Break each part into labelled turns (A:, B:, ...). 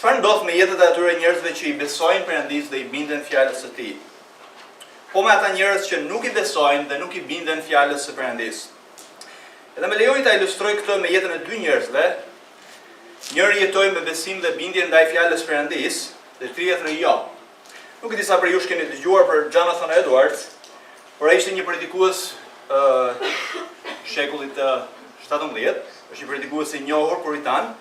A: Çfarë ndodh me jetët e atyre njerëzve që i besojnë Perëndisë dhe i binden fjalës së Tij? Po me ata njerëz që nuk i besojnë dhe nuk i binden fjalës së Perëndisë. Edhe më lejoni ta ilustroj këtë me jetën e dy njerëzve. Njëri jetoi me besim dhe bindje ndaj fjalës së Perëndisë, dhe tjetri thonë jo. Nuk e di sa për ju keni dëgjuar për Jonathan Edwards, por ai ishte një predikues shekullit 17, është një predikues i njohur puritan,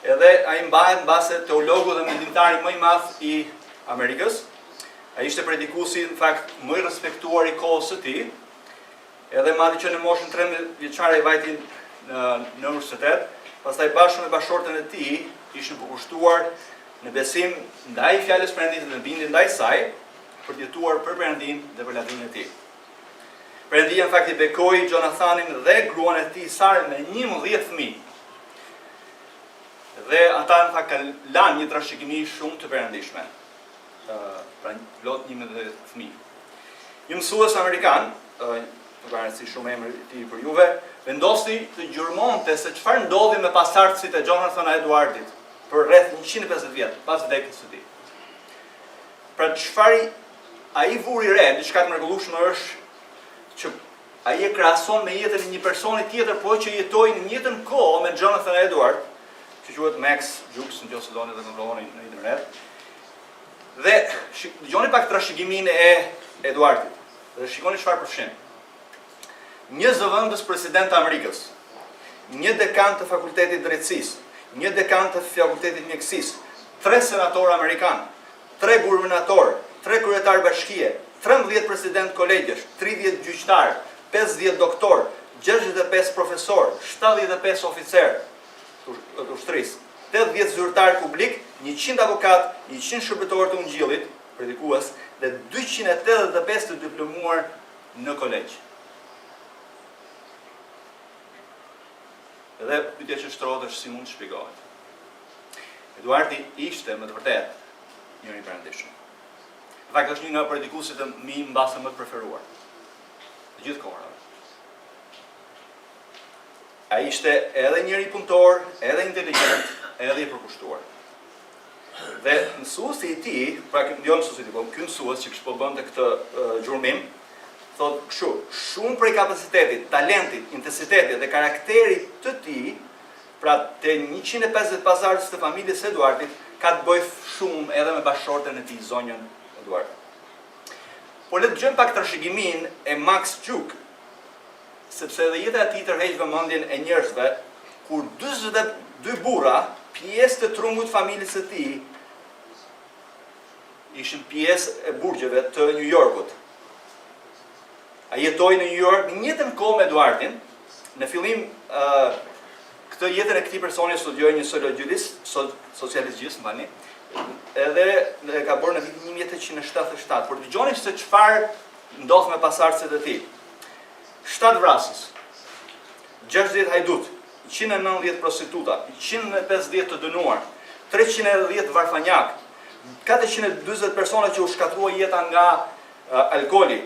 A: edhe ai mbahet mbase teologu dhe mendimtari më i madh i Amerikës. Ai ishte predikuesi në fakt më i respektuar i kohës së tij. Edhe madje që në moshën 13 vjeçare ai vajti në universitet, pastaj bashkë me bashortën e tij ishin përkushtuar në besim ndaj fjalës së Perëndisë dhe në bindje ndaj saj për të jetuar për Perëndinë dhe për lavdërinë e tij. Perëndia në fakt i bekoi Jonathanin dhe gruan e tij Sarën me 11 fëmijë. Dhe ata në fakt kanë lanë një trashëgimi shumë të perëndishme. Pra plot 11 fëmijë. Një mësues amerikan, nuk ka rëndësi shumë emri i tij për juve, vendosi të gjurmonte se çfarë ndodhi me pasardhësit e Jonathan Edwardit për rreth 150 vjet pas vdekjes së tij. Pra çfarë ai vuri re, diçka të mrekullueshme është që ai e krahason me jetën e një personi tjetër, po që jetoi në njëjtën kohë me Jonathan Edward, që quhet Max Jukes nëse doni të kontrolloni në internet. Dhe dëgjoni pak trashëgimin e Edwardit. Dhe shikoni çfarë përfshin. Një zëvendës president të Amerikës, një dekan të fakultetit drejtësisë, një dekan të fakultetit mjekësisë, 3 senatorë amerikanë, 3 guvernatorë, 3 kryetar bashkie, 13 president kolegjesh, 30 gjyqtar, 50 doktor, 65 profesor, 75 oficer të ushtrisë, 80 zyrtar publik, 100 avokat, 100 shërbëtorë të ungjillit, predikues, dhe 285 të diplomuar në kolegj. Edhe pyetja që shtrohet është si mund të shpjegohet. Eduardi ishte me të vërtetë njëri i perëndishëm. Në fakt është një nga predikuesit e mi mbase më të preferuar të gjithë kohërave. Ai ishte edhe njëri punëtor, edhe inteligjent, edhe i përkushtuar. Dhe mësuesi i tij, pra jo mësuesi i tij, po ky mësues që po bënte këtë gjurmim, thotë kështu, shumë prej kapacitetit, talentit, intensitetit dhe karakterit të tij, pra te 150 pasardhës të familjes së Eduardit, ka të bëjë shumë edhe me bashortën e tij, zonjën Eduard. Por le të dëgjojmë pak trashëgimin e Max Juk, sepse edhe jeta e tij tërheq vëmendjen e njerëzve kur 42 burra, pjesë të trungut familjes së tij, ishin pjesë e burgjeve të New Yorkut. Ai jetoi në New York në njëjtën kohë me Eduardin. Në fillim këtë jetën e këtij personi studioi një sociologist, mbani. Edhe ka bërë në vitin 1877, por dëgjoni se çfarë ndodh me pasardhësit e tij. 7 vrasës, 60 hajdut, 190 prostituta, 150 të dënuar, 310 varfanjak, 440 persona që u shkatrua jeta nga alkooli.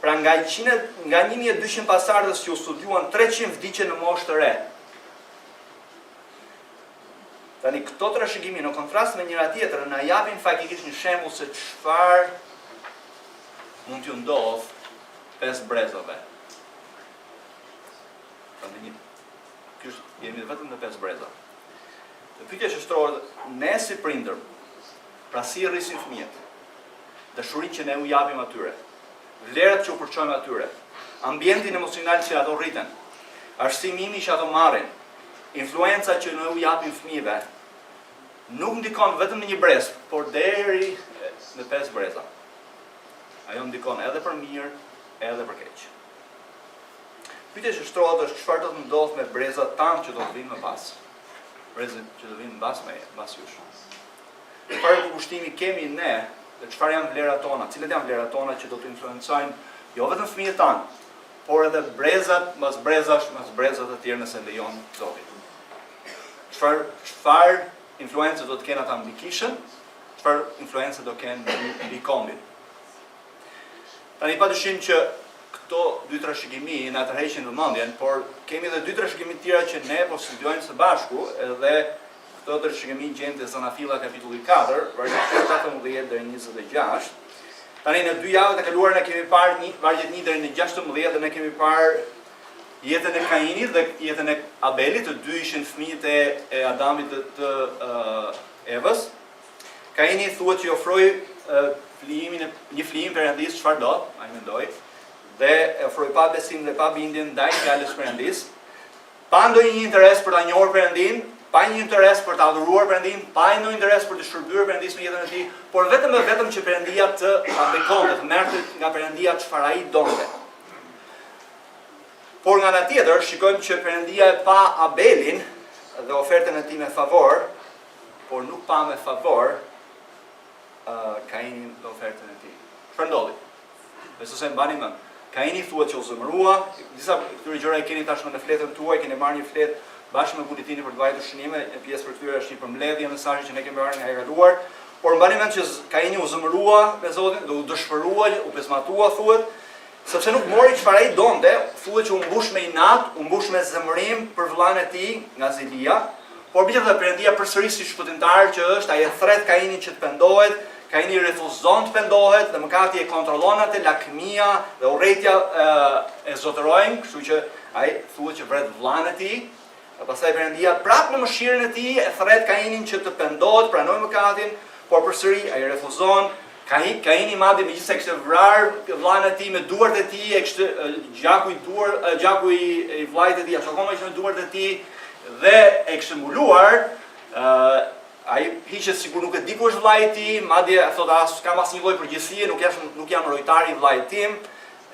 A: Pra nga 1200 pasardhës që u studiuan, 300 vdiqën në moshë të re. Tani këto trashëgimi në kontrast me njëra tjetrën na japin faktikisht një shembull se çfarë mund t'ju ndodh 5 brezave. Jemi vetëm në 5 breza. Dhe pyetja që shtrohet, ne si prindër, pra si rrisim fëmijët, dashurinë që ne u japim atyre, vlerat që u përçojmë atyre, ambientin emocional që ato rriten, arsimimi që ato marrin, influenca që ne u japim fëmijëve, nuk ndikon vetëm në një brez, por deri në 5 breza. Ajo ndikon edhe për mirë, edhe për keq. Pyetja që shtrohet është çfarë do të ndodh me brezat tanë që do të vinë më pas. Brezat që do të vinë mbas jush. Çfarë përkushtimi kemi ne dhe çfarë janë vlerat tona, cilat janë vlerat tona që do të influencojnë jo vetëm fëmijët tanë, por edhe brezat mbas brezash, mbas brezat të tjerë nëse lejon Zoti. Çfarë influencë do të kenë ata mbi Kishën, çfarë influencë do kenë mbi kombin. Tani padyshim që këto dy trashëgimi na tërheqin vëmendjen, por kemi edhe dy trashëgimi të tjera që ne po studiojmë së bashku, edhe Këtë ndërshikimi gjenë te Zanafilla kapitulli 4, vargjet 17 deri në 26. Tani në 2 javët e kaluara ne kemi parë vargjet 1 deri në 16 dhe ne kemi parë jetën e Kainit dhe jetën e Abelit, të dy ishin fëmijët e Adamit të Evës. Kaini thuhet që ofroi një flijim Perëndisë çfarë do, ai mendoi, dhe ofroi pa besim dhe pa bindje ndaj fjalës Perëndisë, pa ndonjë interes për ta njohur Perëndinë, pa një interes për ta adhuruar Perëndinë, pa ndonjë interes për të shërbyer Perëndisë në jetën e tij, por vetëm që Perëndia të bekonte, të merrte nga Perëndia çfarë ai donte. Por nga ana tjetër, shikojmë që Perëndia e pa Abelin dhe ofertën e tij me favor, por nuk pa me favor Kainin dhe ofertën e tij. Çfarë ndodhi? Besoj se mbani mend. Kaini thuhet që u zemërua, disa këtyre gjëra i keni tashmë në fletën tuaj, keni marrë një fletë bashkë me bulletinë për të vajtur shënime, një pjesë për këtyre është një përmbledhje mesazhi që ne kemi marrë nga e kaluar, por mbani mend që Kaini u zemërua me Zotin dhe u dëshpërua, u pesmatua thuhet, sepse nuk mori çfarë ai donte, thuhet që u mbush me inat, u mbush me zemërim për vëllain e tij nga Zelia, por megjithatë Perëndia përsëris si shpëtimtar që është, ai e thret Kainin që të pendohet. Kaini refuzon të pendohet dhe mëkati e kontrollon atë, lakmia dhe urrëtia e zotërojnë, kështu që ai thuhet që vret vllain e tij. Pastaj Perëndia prapë në mëshirën e tij e thret Kainin që të pendohet, pranoj mëkatin, por përsëri ai refuzon. Kaini madje megjithëse kishte vrarë vllain e tij me duart e tij, e kishte gjaku i vllait e tij, ashtu akoma ishte me duart e tij dhe e kishte mbuluar, ai hiqet sikur nuk e di ku është vllai i tij, madje thotë as kam asnjë lloj përgjegjësie, nuk jam rojtari i vllait tim.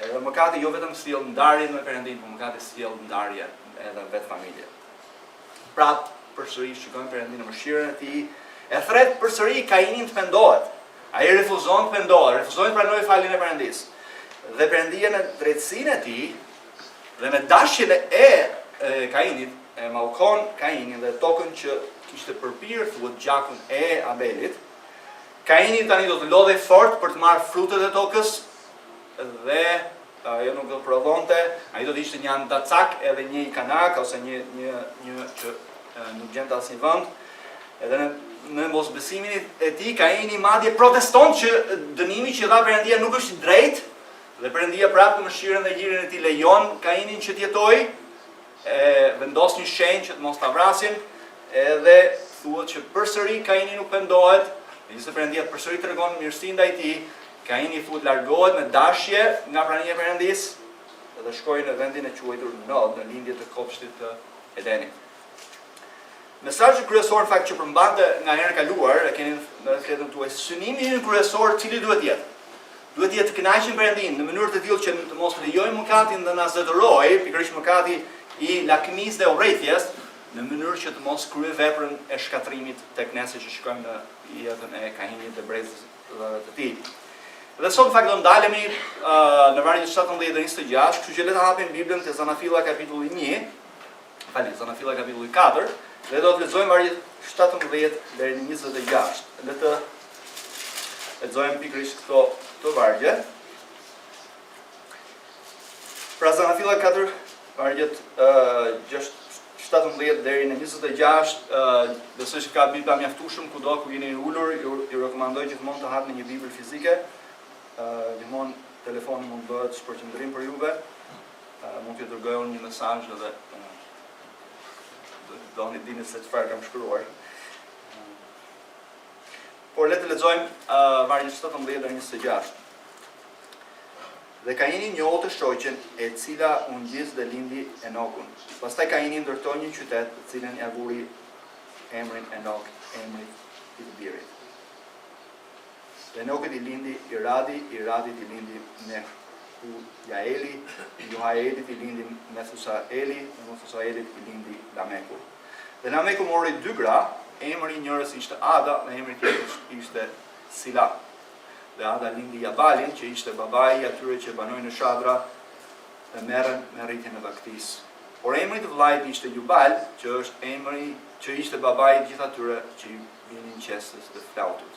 A: Edhe mëkati jo vetëm sjell ndarjen me Perëndinë, por mëkati sjell ndarje edhe vetë familje. Prap përsëri shikojmë Perëndinë në mëshirën e tij, e thret përsëri Kainin të pendohet. Ai refuzon të pendohet, refuzon të pranojë faljen e Perëndisë. Dhe Perëndia në drejtsinë e tij dhe me dashjen e Kainit e mallkon Kainin dhe tokën që kishte përpirë thuhet gjakun e Abelit. Kaini tani do të lodhej fort për të marrë frutet e tokës dhe ajo nuk do të prodhonte, ai do të ishte një andacak edhe një kanak ose një që nuk gjente asnjë vend. Edhe në mosbesimin e tij Kaini madje proteston që dënimi që dha Perëndia nuk është i drejtë dhe Perëndia prapë në mëshirën dhe lirin e tij lejon Kainin që të jetojë, vendos një shenjë që të mos ta vrasin. Edhe thuhet që përsëri Kaini nuk pendohet, megjithëse Perëndia përsëri tregon mirësi ndaj tij, Kaini thuhet largohet me dashje nga prania e Perëndisë dhe shkoi në vendin e quajtur Nod, në lindje të kopshtit të Edenit. Mesazhi kryesor fakt që përmbante nga hera kaluar, e keni në fletën tuaj, synimi ynë kryesor cili duhet jetë. Duhet jetë të kënaqur Perëndinë në mënyrë të tillë që të mos lejojmë mëkatin dhe na zotërojë, pikërisht mëkati i lakmisë dhe urrëties, në mënyrë që të mos kryej veprën e shkatrimit tek ne që shikojmë në jetën e Kainit dhe brezës të tij. Dhe sot në fakt do ndalemi në vargjet 17 dhe 26, kështu që le të hapim Biblën te Zanafilla kapitulli 1, Zanafilla kapitulli 4, dhe do të lexojmë vargjet 17 deri në 26. Le të lexojmë pikërisht këto vargje. Pra Zanafilla 4 vargjet 17 deri në 26, besoj që ka Bibla mjaftueshëm kudo ku jeni ulur, ju rekomandoj gjithmonë të hapni një Bibël fizike. Gjithmonë telefoni mund të bëhet shpërqendrim për juve. Mund t'ju dërgoj unë një mesazh edhe doni dini se çfarë kam shkruar. Por le të lexojmë vargjet 17 deri në 26. Dhe Kaini njohu të shoqen e cila u ngjis dhe lindi Enokun. Pastaj Kaini ndërtoi një qytet, të cilën ia vuri emrin Enok, emri i të birit. Dhe Enokut i lindi Iradi, Iradit i lindi Mehujaeli, Johaelit i lindi Methusaeli, dhe Methusaelit i lindi Lameku. Dhe Lameku mori 2 gra, emri i njërës ishte Ada dhe emri i tjetrit ishte Sila. Dhe Ada lindi Jabalin, që ishte babai i atyre që banojnë në Shadra dhe merren me rritjen e vaktisë. Por emri i vllait ishte Jubal, që është emri që ishte babai i gjithë atyre që vinin qesës dhe flautut.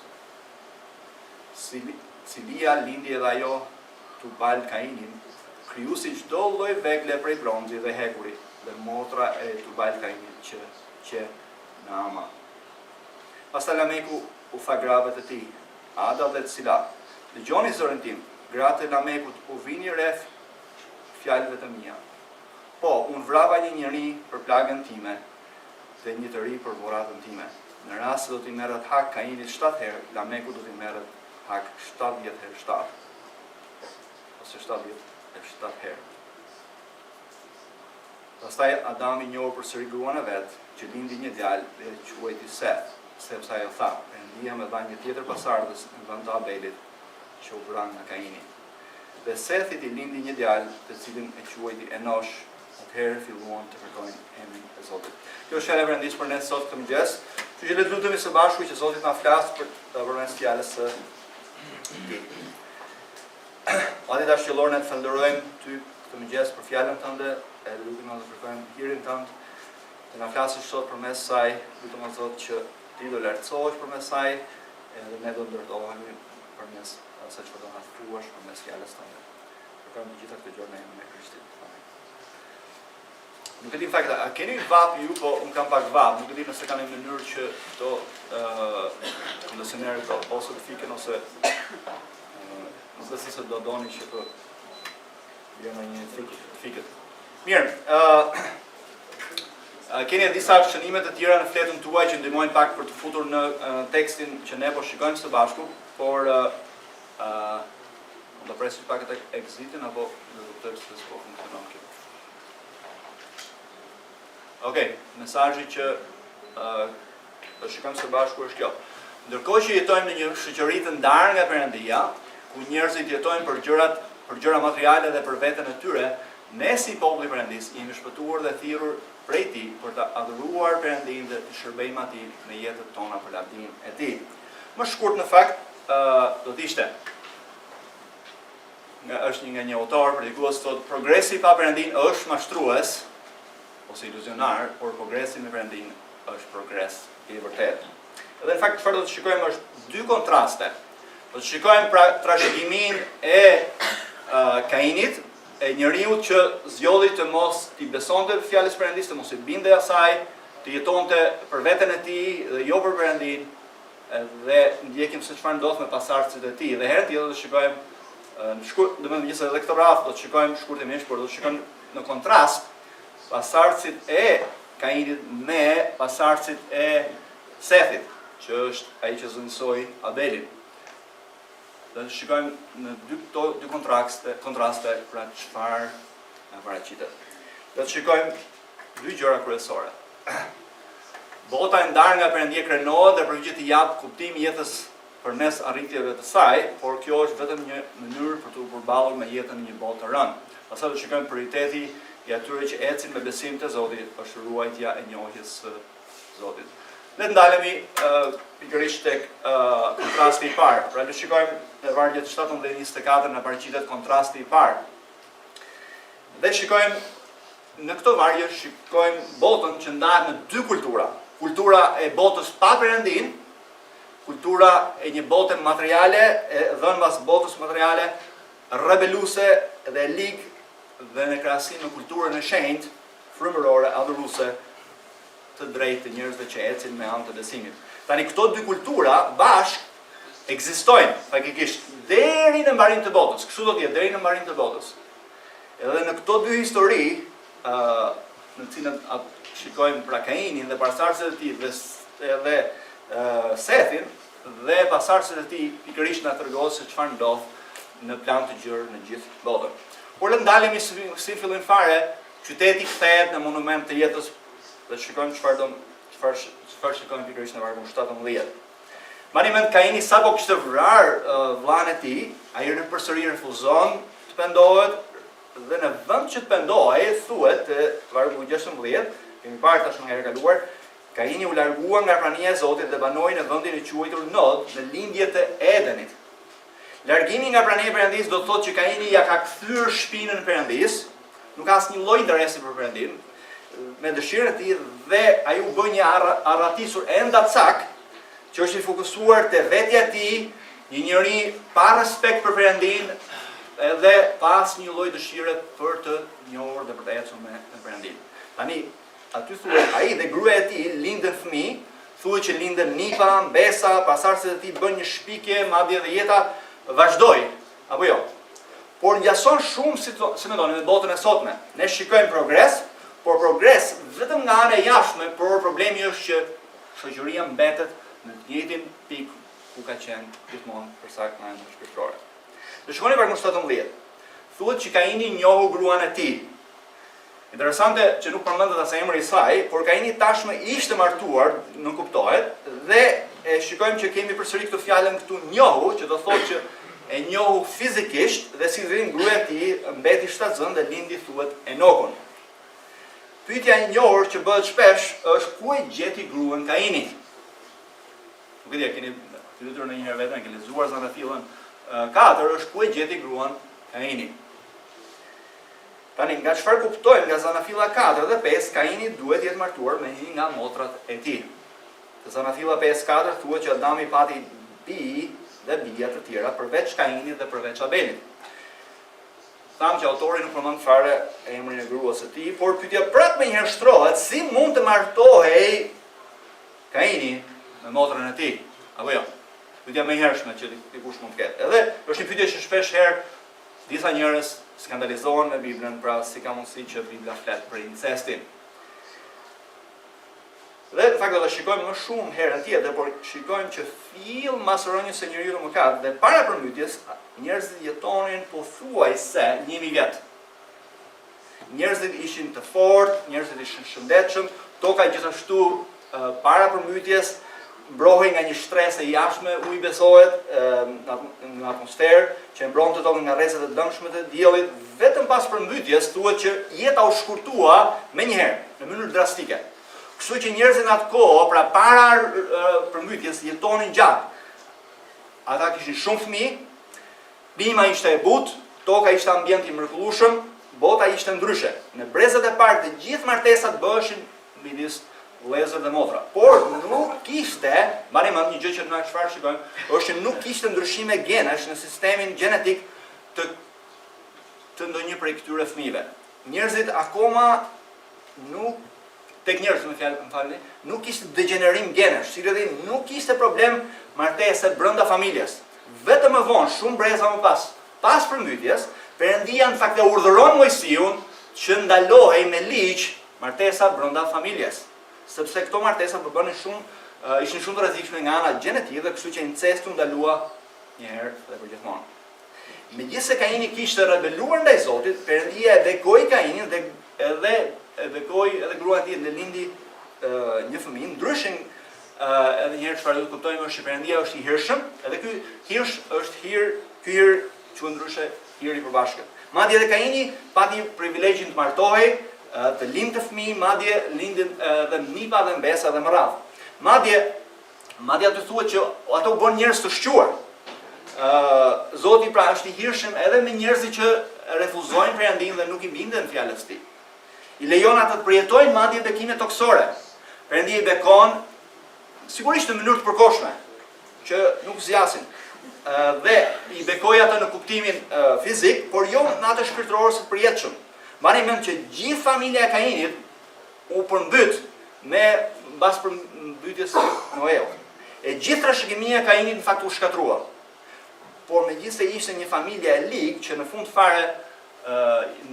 A: Silia lindi edhe ajo Tubal Kainin, krijuesi çdo lloj vegle prej bronzi dhe hekuri, dhe motra e Tubal Kainit që Naama. Pastaj Lameku u tha gravet e tij, Ada dhe Cila, dëgjoni zërin tim, gratë e Lamekut u vini rreth fjalëve të mia. Po, unë vrava një njeri për plagën time dhe një të ri për voratën time. Në rast se do t'i merret hak Kainit 7 herë, Lameku do t'i merret hak 70 herë 7. Ose 77 herë. Pastaj Adami njohur përsëri gruan e vet, që lindi një djalë dhe e quajti Seth, sepse ajo tha, Perëndia më dha një tjetër pasardhës në vend të Abelit, që u vran nga Kaini. Dhe Sethit I lindi një djalë, të cilin e quajti Enosh, atëherë filluan të kërkojnë emrin e Zotit. Kjo është fjala e Perëndisë për ne sot këtë mëngjes. Kështu që le të lutemi së bashku që Zoti na flasë përmes fjalës së Tij. Ati dashur Lord, ne të falenderojmë Ty këtë mëngjes për fjalën Tënde, e lutem të kërkojmë hirin Tënd, të na flasësh sot përmes saj, lutem o Zot që Ti do lartësohesh përmes saj, edhe ne do ndërtohemi përmes asaj çfarë do na thuash përmes fjalës Tënde. Kërkojmë të gjitha këto gjëra në emrin e Krishtit. Nuk e di në fakt, a keni vap ju, po unë kam pak vap, nuk e di nëse kanë një mënyrë që to kondicionerët ose të fiken ose nuk dhe si se do doni që të bjerë në një fiket. Mirë, keni disa shënime të tjera në fletën tuaj që ndihmojnë pak për të futur në tekstin që ne po shikojmë së bashku, por do presim pak të exitin apo do të tërë se s'po funksionon kjo. Okej, mesazhi që do shikojmë së bashku është kjo. Ndërkohë që jetojmë në një shoqëri të ndarë nga Perëndia, ku njerëzit jetojnë për gjëra materiale dhe për veten e tyre, ne si populli I Perëndisë jemi shpëtuar dhe thirrur prej Tij për të adhuruar Perëndinë dhe të shërbejmë Atij në jetën tona për lavdinë e Tij. Më shkurt në fakt do të ishte është nga një autor predikues thotë progresi pa Perëndinë është mashtrues ose iluzionar, por progresi me Perëndinë është progres I vërtetë. Edhe në fakt çfarë do të shikojmë është dy kontraste. Do të shikojmë pra trashëgiminë e Kainit, e njeriu që zgjodhi të mos t'i besonte fjalës Perëndisë, të mos I bindej asaj, të jetonte për veten e tij dhe jo për Perëndinë, dhe ndjekim se çfarë ndodh me pasardhësit e tij. Dhe herë tjetër do të shikojmë në shkurt, domethënë gjithsesi edhe këtë radhë do të shikojmë shkurtimisht, por do të shikojmë në kontrast pasardhësit e Kainit me pasardhësit e Sethit, që është ai që zëvendësoi Abelin. Dhe të shikojmë në dy kontraste pra çfarë na paraqitet. Do të shikojmë dy gjëra kryesore. Bota e ndarë nga Perëndia krenohet dhe përgjigjet I jap kuptim jetës përmes arritjeve të saj, por kjo është vetëm një mënyrë për të përballur me jetën në një botë të rënd. Pastaj do të shikojmë prioriteti I atyre që ecin me besim te Zoti është ruajtja e njohjes së Zotit. Ne ndalemi pikërisht tek kontrasti I parë. Pra le të shikojmë në vargjet 17-24 në paraqitet kontrasti I parë. Dhe shikojmë në këto vargje shikojmë botën që ndahet në dy kultura. Kultura e botës pa Perëndinë, kultura e një bote materiale, e dhënvas botës materiale, rebeluese dhe lig dhe në krahasim me kulturën e shenjtë, frymërore, adhuruese të drejtë të njerëzve që ecin me anë të besimit. Tani këto dy kultura bashkë ekzistojnë faktikisht deri në mbarim të botës. Kështu do të jetë deri në mbarim të botës. Edhe në këto dy histori, në cilën shikojmë pra Kainin dhe pasardhësit e tij dhe Sethin dhe pasardhësit e tij pikërisht na tregohet se çfarë ndodh në plan të gjerë në gjithë botën. Por le ndalemi si fillim fare, qyteti kthehet në monument të jetës dhe shikojmë çfarë shikojmë pikërisht në vargun 17. Mbani mend Kaini sapo kishte vrarë vllain e tij, ai përsëri refuzon të pendohet dhe në vend që të pendohej, thuhet te vargu 16, kemi parë tash nga herë kaluar, Kaini u largua nga prania e Zotit dhe banoi në vendin e quajtur Nod, në lindjet e Edenit. Largimi nga prania e Perëndisë do të thotë që Kaini ja ka kthyer shpinën Perëndisë, nuk ka asnjë lloj interesi për Perëndinë, me dëshirën e tij dhe ai u bë një arratisur enda cak, që është I fokusuar te vetja e tij, një njeri pa respekt për Perëndinë edhe pa asnjë lloj dëshire për të njohur dhe për të ecur me Perëndinë. Tani aty thuhet ai dhe gruaja e tij lindën fëmijë, thuhet që lindën nipa, mbesa, pasardhësit e tij bën një shpikje, madje edhe jeta vazhdoi, apo jo? Por ngjason shumë si mendoni në botën e sotme. Ne shikojmë progres, por progres vetëm nga ana e jashtme, por problemi është që shoqëria mbetet në të njëjtin pikë ku ka qenë gjithmonë për sa ka qenë shpirtërore. Dhe shikoni vargu 17. Thuhet që Kaini njohu gruan e tij. Interesante që nuk përmendet as emri i saj, por Kaini tashmë ishte martuar, nuk kuptohet, dhe e shikojmë që kemi përsëri këtë fjalën këtu njohu, që do thotë që e njohu fizikisht dhe si vrim gruaja e tij mbeti shtatzën dhe lindi thuhet Enokun. Pyetja e njohur që bëhet shpesh është ku e gjeti gruan Kaini? Nuk e di, keni pyetur ndonjëherë vetëm, keni lexuar Zanafillën 4 është ku e gjeti gruan Kaini. Tani, nga çfarë kuptojmë nga Zanafilla 4 dhe 5, Kaini duhet jetë martuar me një nga motrat e tij. Në Zanafilla 5:4 thuhet që Adami pati bi dhe bija të tjera përveç Kainit dhe përveç Abelit. Thamë që autori nuk përmend fare emrin e gruas së tij, por pyetja prapë më njëherë shtrohet, si mund të martohej Kaini me motrën e tij? Apo jo? Pyetja më e hershme që dikush mund të ketë. Edhe është një pyetje që shpesh herë disa njerëz skandalizohen me Biblën, pra si ka mundësi që Bibla flet për incestin. Dhe në fakt do të shikojmë më shumë herën tjetër, por shikojmë që fill masëronjës së njeriu të mëkat dhe para përmbytjes njerëzit jetonin pothuajse 1000 vjet. Njerëzit ishin të fortë, njerëzit ishin shëndetshëm, toka gjithashtu para përmbytjes mbrohej nga një stres e jashtme, uji besohet në atmosferë, që e mbronte tokën nga rrezet e dëmshme të diellit. Vetëm pas përmbytjes thuhet që jeta u shkurtua menjëherë, në mënyrë drastike. Kështu që njerëzit në atë kohë, pra para përmbytjes, jetonin gjatë. Ata kishin shumë fëmijë, klima ishte e butë, toka ishte ambient i mrekullueshëm, bota ishte ndryshe. Në brezat e parë të gjithë martesat bëheshin midis vëllezër dhe motra. Por nuk kishte, mbani mend një gjë që na çfarë shikojmë, është që nuk kishte ndryshime genesh në sistemin gjenetik të ndonjë prej këtyre fëmijëve. Njerëzit akoma nuk tek njerëzit më falni, nuk kishte degenerim genesh, sigurisht nuk kishte problem martese brenda familjes. Vetëm më vonë, shumë breza më pas përmbytjes, Perëndia në fakt e urdhëron Mojsiun që ndalohej me ligj martesa brenda familjes. Sepse këto martesa ishin shumë të rrezikshme nga ana gjenetike dhe kështu që incestu ndalua një herë dhe përgjithmonë. Megjithëse Kaini kishte rebeluar ndaj Zotit, Perëndia e bekoi Kainin dhe e bekoi edhe gruan e tij dhe lindi një fëmijë. Ndryshe edhe një herë çfarë do të kuptojmë është që Perëndia është i hirshëm, edhe ky hirsh është ky hir që ndryshe hiri i përbashkët. Madje edhe Kaini pati privilegjin të martohej, të lindë të fëmijë, madje lindin dhe nipa dhe mbesa dhe më radhë. Madje aty thuhet që ato u bën njerëz të shquar. Zoti pra është i hirshëm edhe me njerëzit që refuzojnë Perëndinë dhe nuk i binden fjalës së tij. I lejon ata të përjetojnë madje bekime toksore. Perëndia i bekon sigurisht në mënyrë të përkohshme, që nuk zgjasin. Dhe i bekoi ata në kuptimin fizik, por jo në atë shpirtëror të përjetshëm. Mbani mend që gjithë familja e Kainit u përmbyt mbas përmbytjes së Noeut. E gjithë trashëgimia e Kainit në fakt u shkatrua. Por megjithëse ishte një familje e ligë që në fund fare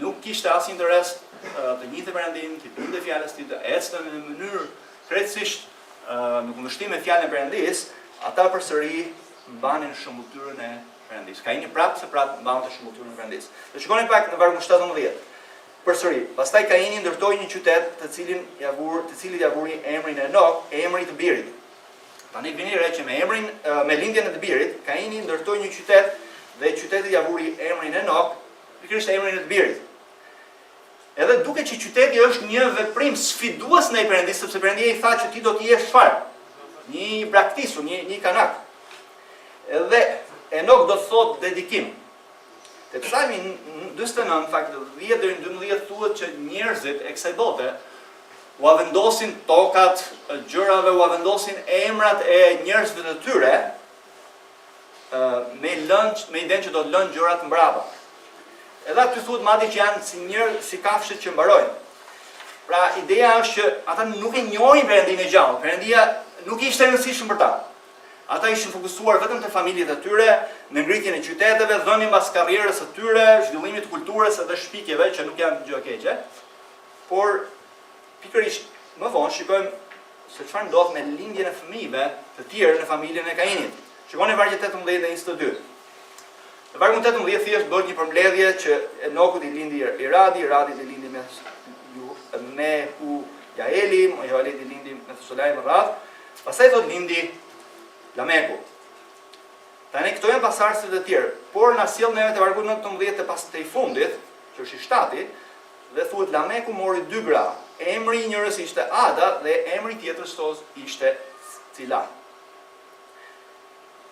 A: nuk kishte as interes të njihte Perëndinë, të binte fjalës së tij, të ecte në mënyrë krejtësisht në kundërshtim me fjalën e Perëndisë, ata përsëri mbanin shëmbulltyrën e Perëndisë. Kaini prapë mbante shëmbulltyrën e Perëndisë. Dhe shikoni pak në vargu 17. Përsëri, pastaj Kaini ndërtoi një qytet të cilit ja vuri emrin Enok, emri i të birit. Tani vini re që me lindjen e të birit, Kaini ndërtoi një qytet dhe qytetit ja vuri emrin Enok, pikërisht emrin e të birit. Edhe duke që qyteti është një veprim sfidues ndaj Perëndisë, sepse Perëndia i tha që ti do të jesh çfarë? Një braktisur, një kanak. Edhe Enok do të thotë dedikim. Te Psalmi 49, në fakt 10 deri në 12 thuhet që njerëzit e kësaj bote u avendosin tokat, gjërave, u avendosin emrat e njerëzve të tyre me idenë që do të lënë gjërat mbrapa. Edhe aty thuhet madje që janë si kafshët që mbarojnë. Pra ideja është që ata nuk e njohin Perëndinë e gjallë. Perëndia nuk ishte e rëndësishme për ta. Ata ishin fokusuar vetëm te familjet e tyre, në ngritjen e qyteteve, dhënien mbas karrierës së tyre, zhvillimit të kulturës edhe shpikjeve që nuk janë gjë e keqe. Por pikërisht më vonë shikojmë se çfarë ndodh me lindjen e fëmijëve të tjerë në familjen e Kainit. Shikoni vargjet 18 dhe 22. Në vargun 18 thjesht bëhet një përmbledhje që Enokut i lindi Iradi i lindi me Jaeli, Jaeli i lindi me Thusulaj më radh. Pastaj thot lindi Lameku. Tani këto janë pasardhësit e tjerë, por na sjell neve te vargu 19 të pas të i fundit, që është i 7-i, dhe thuhet Lameku mori 2 gra. Emri i njërës ishte Ada dhe emri tjetrës ishte Cila.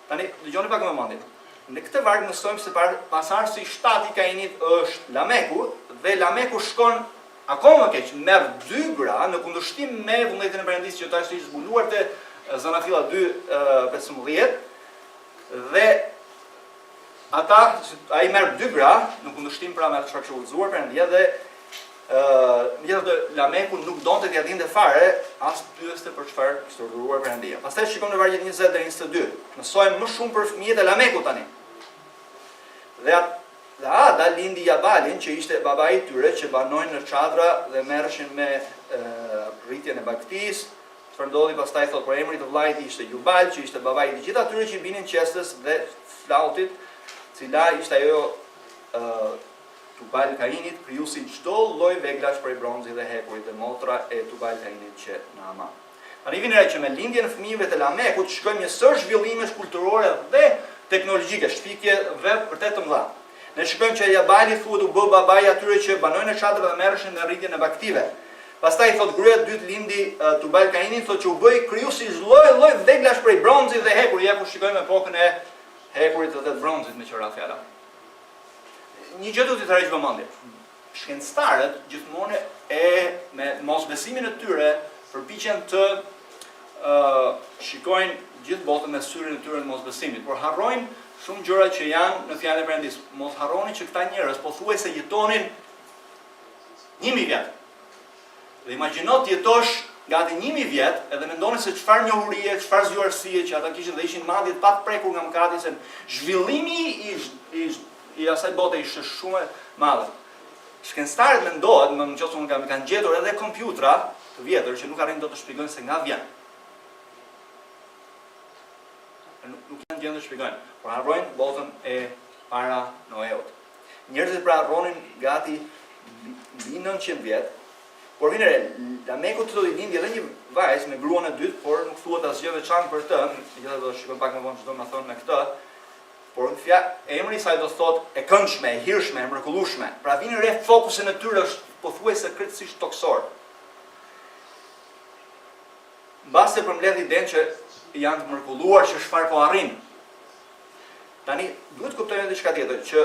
A: Tani dëgjoni pak më mendin. Në këtë varg mësojmë se pasardhësi i 7 i Kainit është Lameku dhe Lameku shkon akoma keq, merr 2 gra në kundërshtim me vullnetin e Perëndisë që tash ishte zbuluar te Zanafilla 2:15 dhe ai merr 2 gra në kundërshtim pra me çfarë kishte udhëzuar Perëndia dhe megjithatë Lameku nuk donte t'ia dinte fare as pyeste për çfarë kishte urdhëruar Perëndia. Pastaj shikojmë në vargjet 20 deri në 22. Mësojmë më shumë për fëmijët e Lamekut tani. Dhe Ada lindi Jabalin që ishte babai i tyre që banojnë në çadra dhe merreshin me rritjen e baktisë. Çfarë ndodhi pastaj thot për emrin të vllajit ishte Jubal, që ishte babai i të gjithë atyre që binin qestës dhe flautit, cila ishte ajo Tubal Kainit, krijuesi çdo lloj veglash prej bronzit dhe hekurit dhe motra e Tubal Kainit që në Ama. Tani vjen re që me lindjen e fëmijëve të Lamekut shkojmë një sër zhvillimesh kulturore dhe teknologjike, shpikje dhe vërtet të mëdha. Ne shikojmë që Jabali thuhet u bë babai atyre që banojnë në çadra dhe merreshin në rritjen e baktive. Pastaj thot gruaja e dytë lindi Tubal Kainit, thot që u bëi krijuesi lloj veglash prej bronzit dhe hekurit. Ja ku shikojmë epokën e hekurit dhe të bronzit me qira fjala. Një gjë do t'i tërheq vëmendje. Shkencëtarët gjithmonë me mosbesimin e tyre përpiqen të shikojnë gjithë botën me syrin e tyre në mosbesimit, por harrojnë shumë gjëra që janë në fjalën e Perëndisë. Mos harroni që këta njerëz pothuajse jetonin 1000 vjet. Dhe imagjino të jetosh gati 1000 vjet edhe mendoni se çfarë njohurie, çfarë zgjuarësie që ata kishin dhe ishin madje pa të prekur nga mëkati se zhvillimi i asaj bote ishte shumë i madh. Shkencëtarët mendohet, nëse unë kanë gjetur edhe kompjutra të vjetër që nuk arrin dot të shpjegojnë se nga vjen. Nuk kanë gjendë të shpjegojnë, por harrojnë botën e para Noeut. Njerëzit pra harronin gati 900 vjet. Por vjen re, Lameku të i lindi edhe një vajzë me gruan e dytë, por nuk thuhet asgjë veçantë për të, megjithatë do të shikojmë pak më vonë ç'do të thonë me këtë. Por emri i saj do të thotë e këndshme, e hirshme, e mrekullueshme. Pra vjen re fokusi në tyre është pothuajse krejtësisht toksor. Mbase përmbledh idenë që janë të mrekulluar që çfarë po arrin. Tani duhet kuptojmë diçka tjetër që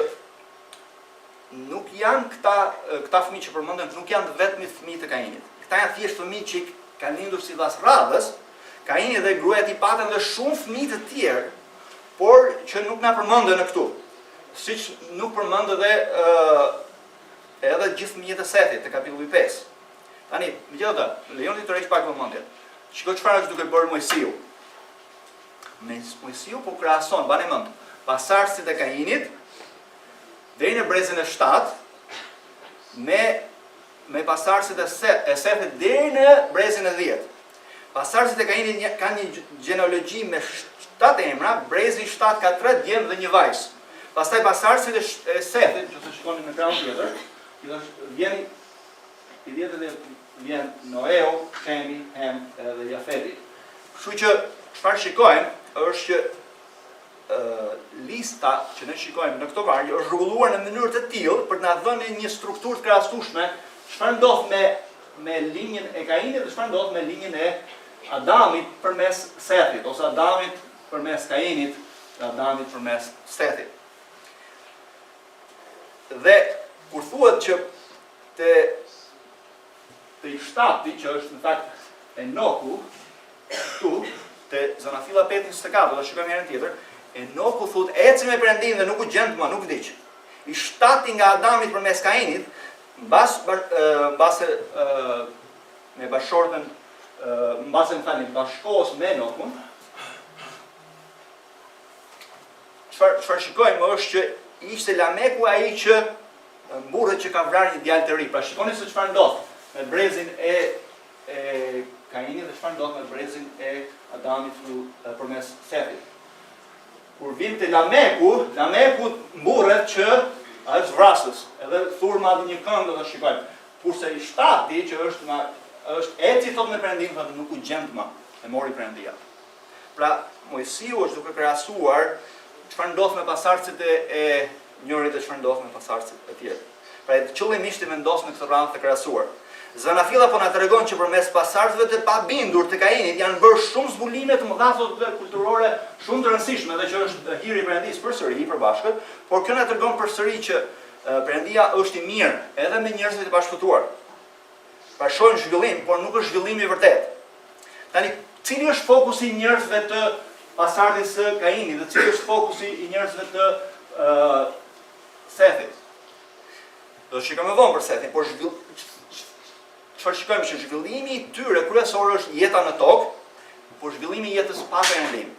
A: nuk janë këta fëmijë që përmendën, nuk janë vetëm fëmijë të Kainit. Këta janë thjesht fëmijë që kanë lindur sipas radhës. Kaini dhe gruaja e tij patën edhe shumë fëmijë të tjerë, por që nuk na përmenden këtu. Siç nuk përmend edhe gjithë fëmijët e Setit te kapitulli 5. Tani, megjithatë, lejoni të tërheq pak vëmendjen. Shikoj çfarë është duke bërë Mojsiu. Mojsiu po krahason, bani mend, pasardhësit e Kainit deri në brezin e 7 me pasardhësit e Setit deri në brezin e 10. Pasardhësit e Kainit kanë një gjenealogji me 7 emra, brezi 7 ka 3 djemë dhe një vajzë. Pastaj pasardhësit e Setit, që të shikoni në ekran tjetër, vjen Noeu, Shemi, Hem dhe Jafeti. Kështu që çfarë shikojmë është që lista që ne shikojmë në këto vargje është rregulluar në mënyrë të tillë për të na dhënë një strukturë të krahasueshme çfarë ndodh me linjën e Kainit dhe çfarë ndodh me linjën e Adamit përmes Setit ose Adamit përmes Kainit dhe Adamit përmes Setit. Dhe kur thuhet që te i 7-ti që është në fakt Enoku këtu te Zanafilla 5:24 do shikojmë herën tjetër. Enoku thot eci me Perëndinë dhe nuk u gjend më, nuk vdiq. I 7-ti nga Adamit përmes Kainit, mbase me bashortën mbase më falni, bashkohës me Enokun, çfarë shikojmë është që ishte Lameku ai që mburret që ka vrarë një djalë të ri. Pra shikoni se çfarë ndodh me brezin e Kainit dhe çfarë ndodh me brezin e Adamit përmes Sethit. Kur vjen te Lameku mburret që ai është vrasës, edhe thur madh një këngë do shikojmë. Kurse i shtati që është eci thot me Perëndinë, thotë nuk u gjend më, e mori Perëndia. Pra Mojsiu është duke krahasuar çfarë ndodh me pasardhësit e njërit e çfarë ndodh me pasardhësit e tjerë. Pra qëllimisht i vendos në këtë radhë të krahasuar. Zanafilla po na tregon që përmes pasardhësve të pabindur të Kainit janë bërë shumë zbulime të mëdha thotë kulturore shumë të rëndësishme dhe që është hiri i Perëndisë përsëri i përbashkët, por kjo na tregon përsëri që Perëndia është i mirë edhe me njerëzit e bashkëtuar. Pra shohim zhvillim, por nuk është zhvillimi i vërtet. Tani, cili është fokusi i njerëzve të pasardhës së Kainit dhe cili është fokusi i njerëzve të Sethit? Do shikojmë më vonë për Sethin, por çfarë shikojmë që zhvillimi i tyre kryesor është jeta në tokë, por zhvillimi i jetës pa perëndim.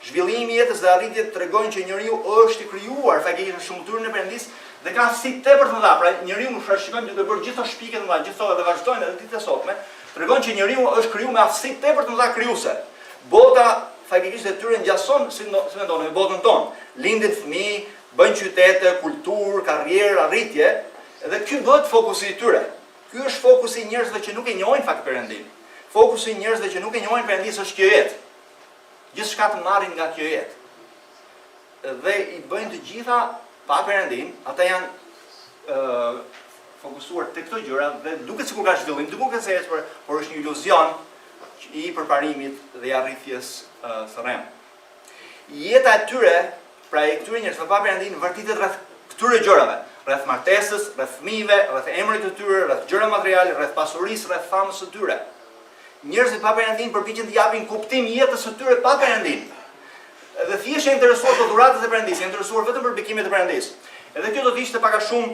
A: Zhvillimi i jetës dhe arritjet tregojnë që njeriu është i krijuar faktikisht në shumëtyrën e Perëndisë dhe ka si tepër të mëdha. Pra njeriu më shikojmë duke bërë gjithë shpikjet mëdha, gjithë dhe vazhdojnë edhe ditët e sotme, tregojnë që njeriu është krijuar me aftësi tepër të mëdha krijuese. Bota faktikisht e tyre ngjason si mendon në botën tonë. Lindin fëmijë, bëjnë qytete, kulturë, karrierë, arritje, dhe ky bëhet fokusi i tyre. Ky është fokusi i njerëzve që nuk e njohin fakt Perëndinë. Fokusi i njerëzve që nuk e njohin Perëndisë është kjo jetë. Gjithçka të marrin nga kjo jetë. Dhe i bëjnë të gjitha pa Perëndinë, ata janë fokusuar te këto gjëra dhe duket sikur ka zhvillim, duket se por është një iluzion i përparimit dhe i arritjes së rrem. Jeta e tyre, pra e këtyre njerëzve pa Perëndinë vërtetet rreth këtyre gjërave. Rreth martesës, rreth fëmijëve, rreth emrit të tyre, rreth gjëra materiale, rreth pasurisë, rreth famës së tyre. Njerëzit pa Perëndinë përpiqen të japin kuptim jetës së tyre pa Perëndinë. Dhe thjesht janë interesuar për dhuratat e Perëndisë, janë interesuar vetëm për bekimet e Perëndisë. Edhe kjo do të ishte pak a shumë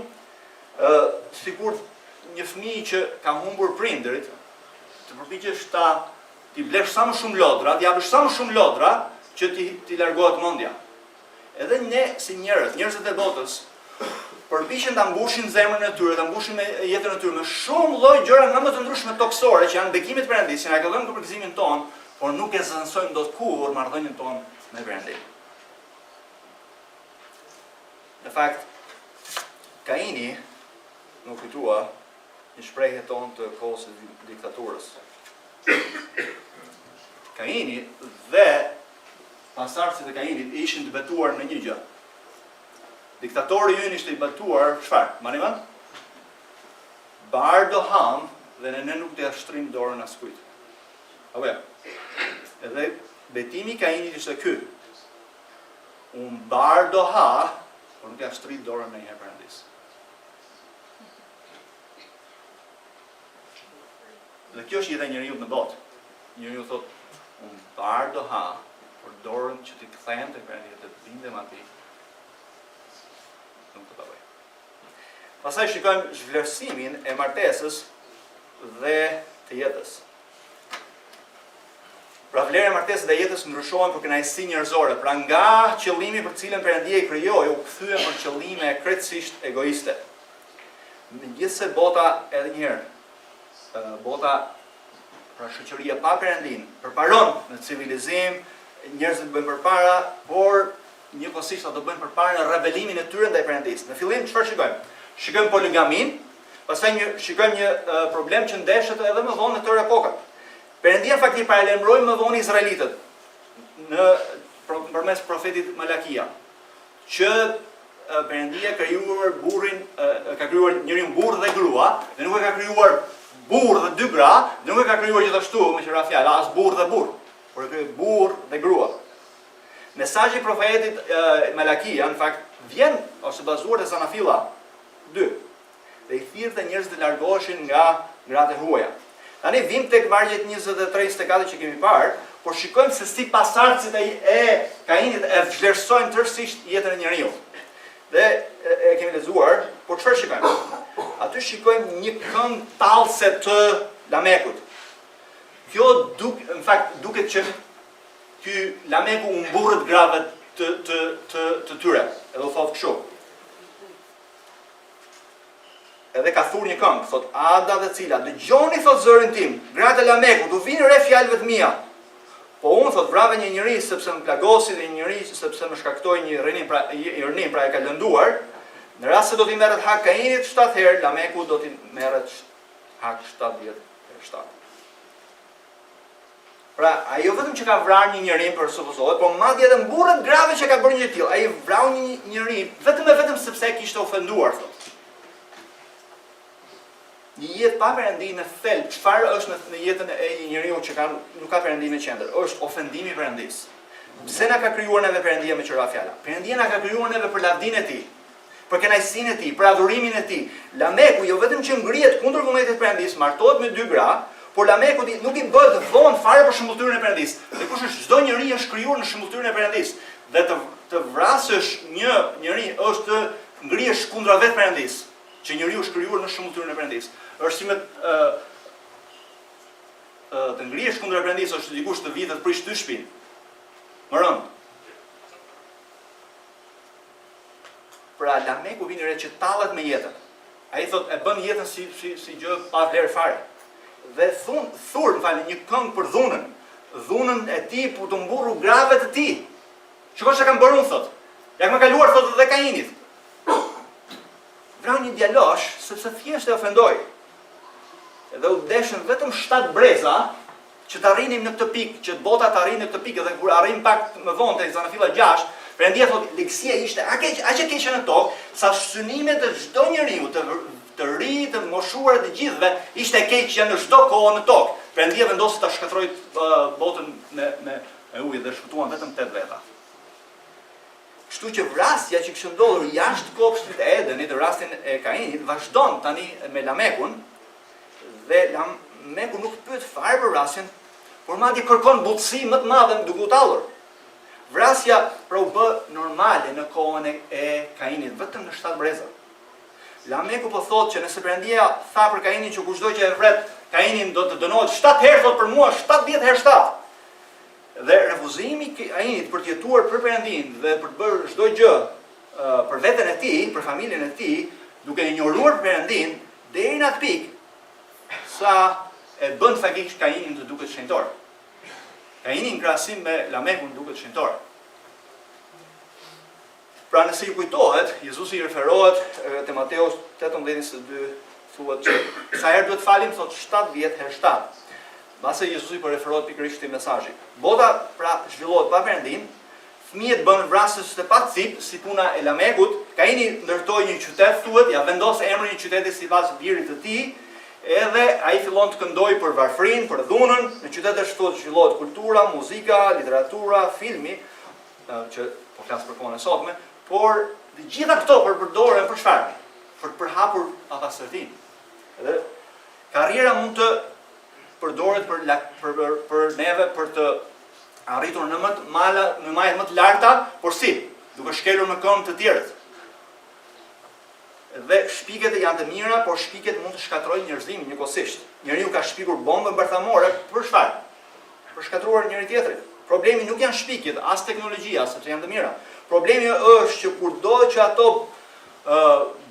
A: sikur një fëmijë që ka humbur prindërit, të përpiqesh ti blesh sa më shumë lodra, të japësh sa më shumë lodra që ti largohet mendja. Edhe ne si njerëzit e botës përpiqen ta mbushin zemrën e tyre, ta mbushin me jetën e tyre me shumë lloj gjëra nga më të ndryshme toksore që janë bekimet e Perëndisë, që na kallojnë përgjizimin ton, por nuk e zëvendësojnë dot kurrë marrëdhënien tonë me Perëndinë. Në fakt, Kaini nuk kujtua një shprehje tonë të kohës së diktaturës. Kaini dhe pasardhësit e Kainit ishin të betuar në një gjë. Diktatori ynë ishte i betuar, çfarë? Mani mend? Bar do ham dhe ne nuk të shtrim dorën askujt. Apo ja. Edhe betimi i Kainit ishte ky. Un bar do ha, por nuk ja shtrit dorën ndonjëherë Perëndisë. Dhe kjo është jeta e njeriu në botë. Njeriu thotë, un bar do ha, por dorën që ti kthehem tek Perëndia të bindem atij. Nuk të bëj. Pastaj shikojmë zhvlerësimin e martesës dhe të jetës. Pra vlera e martesës dhe jetës ndryshohen për kënaqësi njerëzore, pra nga qëllimi për cilën Perëndia i krijoi, u kthyen për qëllime krejtësisht egoiste. Megjithse bota edhe një herë, bota pra shoqëria pa Perëndinë përparon në civilizim, njerëzit bëjnë përpara, por njëkohësisht ato bëjnë përpara në rebelimin e tyre ndaj Perëndisë. Në fillim çfarë shikojmë? Shikojmë poligamin, pastaj shikojmë një problem që ndeshet edhe më vonë në këto epokat. Perëndia faktikisht paralajmëroi më vonë izraelitët përmes profetit Malakia, që Perëndia ka krijuar njeriu burr dhe grua, dhe nuk e ka krijuar burr dhe dy gra, nuk e ka krijuar gjithashtu me qira fjala as burr dhe burr, por e krijoi burr dhe grua. Mesazhi i profetit Malakia në fakt vjen ose bazuar te Zanafilla 2. Dhe i thirrte njerëzit të largoheshin nga gratë e huaja. Tani vim tek vargjet 23-24 që kemi parë, por shikojmë se si pasardhësit e Kainit e vlerësojnë tërësisht jetën e njeriu. Dhe e kemi lexuar, por çfarë shikojmë? Aty shikojmë një këngë tallëse të Lamekut. Kjo duket që ky lameku u mburret grave të tyre, edhe u thotë kështu. Edhe ka thurë një këngë, thot Ada dhe Cila, dëgjoni thot zërin tim, gratë e lamekut, u vinë re fjalëve të mia. Po unë thot vrave një njeri sepse më plagosi dhe një njeri sepse më shkaktoi një rënim, pra e ka lënduar. Në rast se do t'i merret hak Kainit 7 herë, lameku do t'i merret hak 70 herë 7. Pra, ajo vetëm që ka vrarë një njeri për supozohet, por madje edhe mburret grave që ka bërë një tillë. Ai vrau një njeri vetëm sepse e kishte ofenduar, thot. Një jetë pa Perëndinë në thelb, çfarë është në jetën e një njeriu që nuk ka Perëndinë në qendër? Është ofendimi i Perëndisë. Pse na ka krijuar neve Perëndia me qira fjala? Perëndia na ka krijuar neve për lavdinë e tij, për kënaqësinë e tij, për adhurimin e tij. Lameku jo vetëm që ngrihet kundër vullnetit të Perëndisë, martohet me 2 gra, por lameku nuk i bëhet vonë fare për shëmbulltyrën e Perëndisë. Dhe kush është çdo njeri është krijuar në shëmbulltyrën e Perëndisë. Dhe të vrasësh një njeri është të ngrihesh kundra vetë Perëndisë, që njeriu është krijuar në shëmbulltyrën e Perëndisë. Është si me të ngrihesh kundër Perëndisë është dikush të vitet prish ty shtëpinë. Më rënd. Pra lameku vini re që tallet me jetën. Ai thot e bën jetën si gjë pa vlerë fare. Dhe thur një këngë për dhunën. Dhunën e tij për të mburrur gravet e tij. Shikoj çka kam bërë unë thot. Ja më kaluar thot edhe Kainit. Vrau një djalosh sepse thjesht e ofendoi. Edhe u deshën vetëm 7 breza që të arrinim në këtë pikë, që bota të arrinë në këtë pikë, edhe kur arrim pak më vonë te Zanafilla 6, Perëndia thotë leksia ishte aq e keqe në tokë, sa synimet e çdo njeriu të ri, të moshuar të gjithëve ishte e keqja në çdo kohë në tokë. Perëndia vendosi ta shkatërrojë botën me ujë dhe shfutuan vetëm 8 veta. Kështu që vrasja që kishte ndodhur jashtë kopshtit e Edenit, në rastin e Kainit, vazhdon tani me Lamekun, dhe Lameku nuk pyet fare për vrasjen, por madje kërkon butësi më të madhe duke u tallur. Vrasja pra u bë normale në kohën e Kainit, vetëm në 7 breza. Lameku po thotë që nëse Perëndia tha për Kainin që kushdo që e vret Kainin do të dënohet 7 herë, thotë për mua 70 herë 7. Dhe refuzimi i Kainit për të jetuar për Perëndinë dhe për të bërë çdo gjë për veten e tij, për familjen e tij, duke injoruar Perëndinë deri në atë pikë sa e bën faktikisht Kainin të duket shenjtor. Kaini në krahasim me Lamekun duket shenjtor. Pra nëse ju kujtohet, Jezusi i referohet te Mateus 18:2 thuhet që sa herë duhet falim, thot 70 herë 7. Mbase Jezusi po referohet pikërisht te Mesazhi. Bota pra zhvillohet pa Perëndinë, fëmijët bën vrasës të pacip si puna e Lamekut. Kaini ndërtoi një qytet, thuhet, ja vendos emrin e qytetit sipas lirit të tij. Edhe ai fillon të këndojë për varfrin, për dhunën, në qytetet shtohet zhvillohet kultura, muzika, literatura, filmi, që po flas për kohën e sotme, por të gjitha këto përdoren për çfarë? Për të përhapur apastërtinë. Edhe karriera mund të përdoret për neve për të arritur në majat më të larta, por si? Duke shkelur në këmbë të tjerët. Dhe shpiket janë të mira, por shpiket mund të shkatërrojnë njerëzimin njëkohësisht. Njeriu ka shpikur bombën bërthamore për çfarë? Për shkatruar njëri tjetrin. Problemi nuk janë shpikjet, as teknologjia, sepse janë të mira. Problemi është që kurdo që ato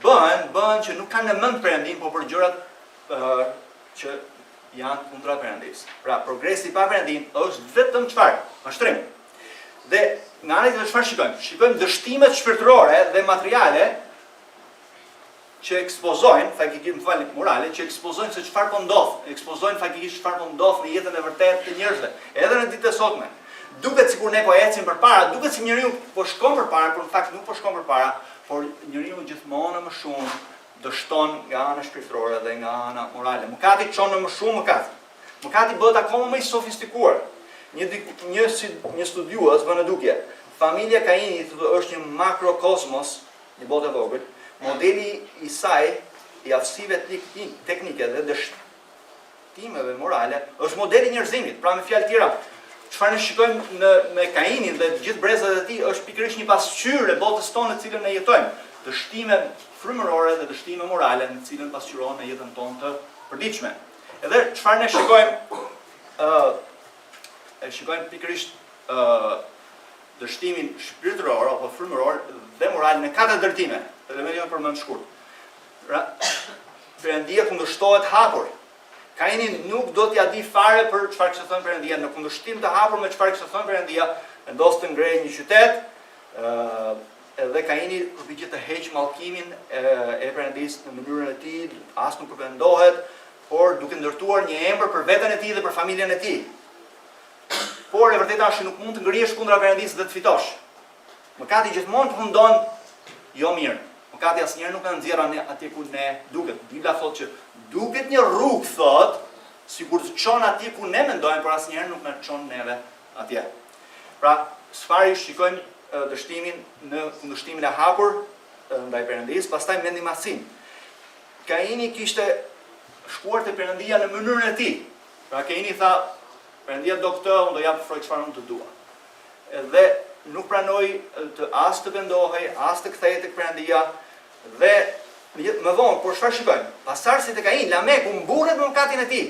A: bëhen që nuk kanë në mend Perëndinë, por për gjërat që janë kundra Perëndisë. Pra progresi pa Perëndinë është vetëm çfarë? Mashtrim. Dhe nga ana tjetër çfarë shikojmë? Shikojmë dështimet shpirtërore dhe materiale që ekspozojnë, faktikisht morale, që ekspozojnë se çfarë po ndodh, ekspozojnë faktikisht çfarë po ndodh në jetën e vërtetë të njerëzve, edhe në ditët e sotme. Duket sikur ne po ecim përpara, duket si njeriu po shkon përpara, por në fakt nuk po shkon përpara, por njeriu gjithmonë më shumë dështon nga ana shpirtërore dhe nga ana morale. Mëkati çon në më shumë mëkat. Mëkati bëhet akoma më i sofistikuar. Një studiues vënë dukje. Familja Kainit është një makrokosmos, një botë e vogël. Modeli i saj i aftësive teknike dhe dështimeve morale është modeli i njerëzimit. Pra me fjalë tjera, çfarë ne shikojmë me Kainin dhe të gjithë brezat e tij është pikërisht një pasqyrë e botës tonë në cilën ne jetojmë. Dështime frymërore dhe dështime morale në cilën pasqyrohen në jetën tonë të përditshme. Edhe çfarë ne shikojmë e shikojmë pikërisht dështimin shpirtëror apo frymëror dhe moral në katër ndërtime. Dhe më jam përmend shkurt. Perëndia kundërshtohet hapur. Kaini nuk do t'ja di fare për çfarë kishte thënë Perëndia, në kundërshtim të hapur me çfarë kishte thënë Perëndia, vendos të ngrejë një qytet, edhe Kaini përpiqet të heqë mallkimin e Perëndisë në mënyrën e tij, as nuk përmendohet, por duke ndërtuar një emër për veten e tij dhe për familjen e tij. Por e vërteta është që nuk mund të ngrihesh kundra Perëndisë dhe të fitosh. Mëkati gjithmonë të hundon jo mirë. Mëkati asnjëherë nuk na nxjerr atje ku ne duket. Bibla thotë që duket një rrugë, thotë, sikur të çon atje ku ne mendojmë, por asnjëherë nuk na çon neve atje. Pra, çfarë shikojmë dështimin në kundërshtimin e hapur ndaj Perëndisë, pastaj mendimasin. Kaini kishte shkuar te Perëndia në mënyrën e tij. Pra Kaini tha, Perëndia do këtë, unë do jap froj çfarë unë të dua. Edhe nuk pranoi të as të vendohej, as të kthehej tek Perëndia dhe më vonë, por çfarë shikojmë? Pasardhësit e Kain, Lameku mburret me mëkatin e tij.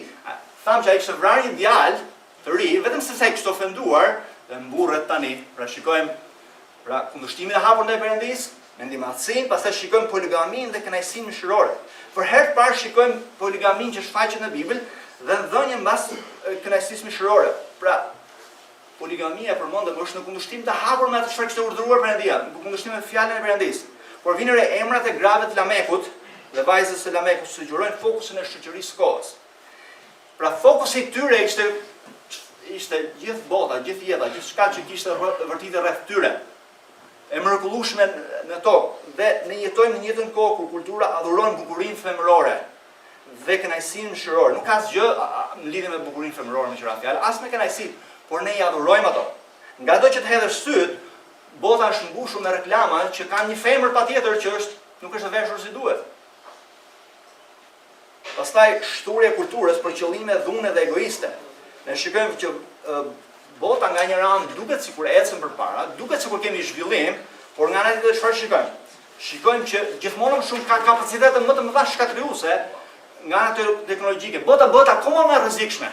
A: Thamë që ai kishte vrarë një djalë të ri, vetëm sepse ai kishte ofenduar dhe mburret tani. Pra shikojmë kundërshtimin e hapur ndaj Perëndisë, mendimatsin, pastaj shikojmë poligamin dhe kënaqësinë mëshirore. Për herë të parë shikojmë poligamin që shfaqet në Bibël dhe dhënien mbas kënaqësisë mëshirore. Pra poligamia përmendet është në kundërshtim të hapur me atë çfarë kishte urdhëruar Perëndia, në kundërshtim me fjalën e Perëndisë. Por vinë re emrat e grave të Lamekut dhe vajzës së Lamekut sugjerojnë fokusin e shoqërisë kohës. Pra fokusi i tyre ishte gjithë bota, gjithë jeta, gjithçka që kishte vërtetë rreth tyre. E mrekullueshme në tokë dhe ne jetojmë në një kohë kur kultura adhuron bukurinë femërore dhe kënaqësinë mëshirore. Nuk ka asgjë në lidhje me bukurinë femërore me qira fjalë, as me kënaqësi, por ne i adhurojmë ato. Ngado që të hedhësh syt, bota është mbushur me reklama që kanë një femër patjetër që nuk është e veshur si duhet. Pastaj shturja e kulturës për qëllime dhune dhe egoiste. Ne shikojmë që bota nga një anë duket sikur ecën përpara, duket sikur kemi zhvillim, por nga ana tjetër çfarë shikojmë? Shikojmë që gjithmonë më shumë ka kapacitete më të mëdha shkatërruese nga ana teknologjike. Bota bëhet akoma më e rrezikshme.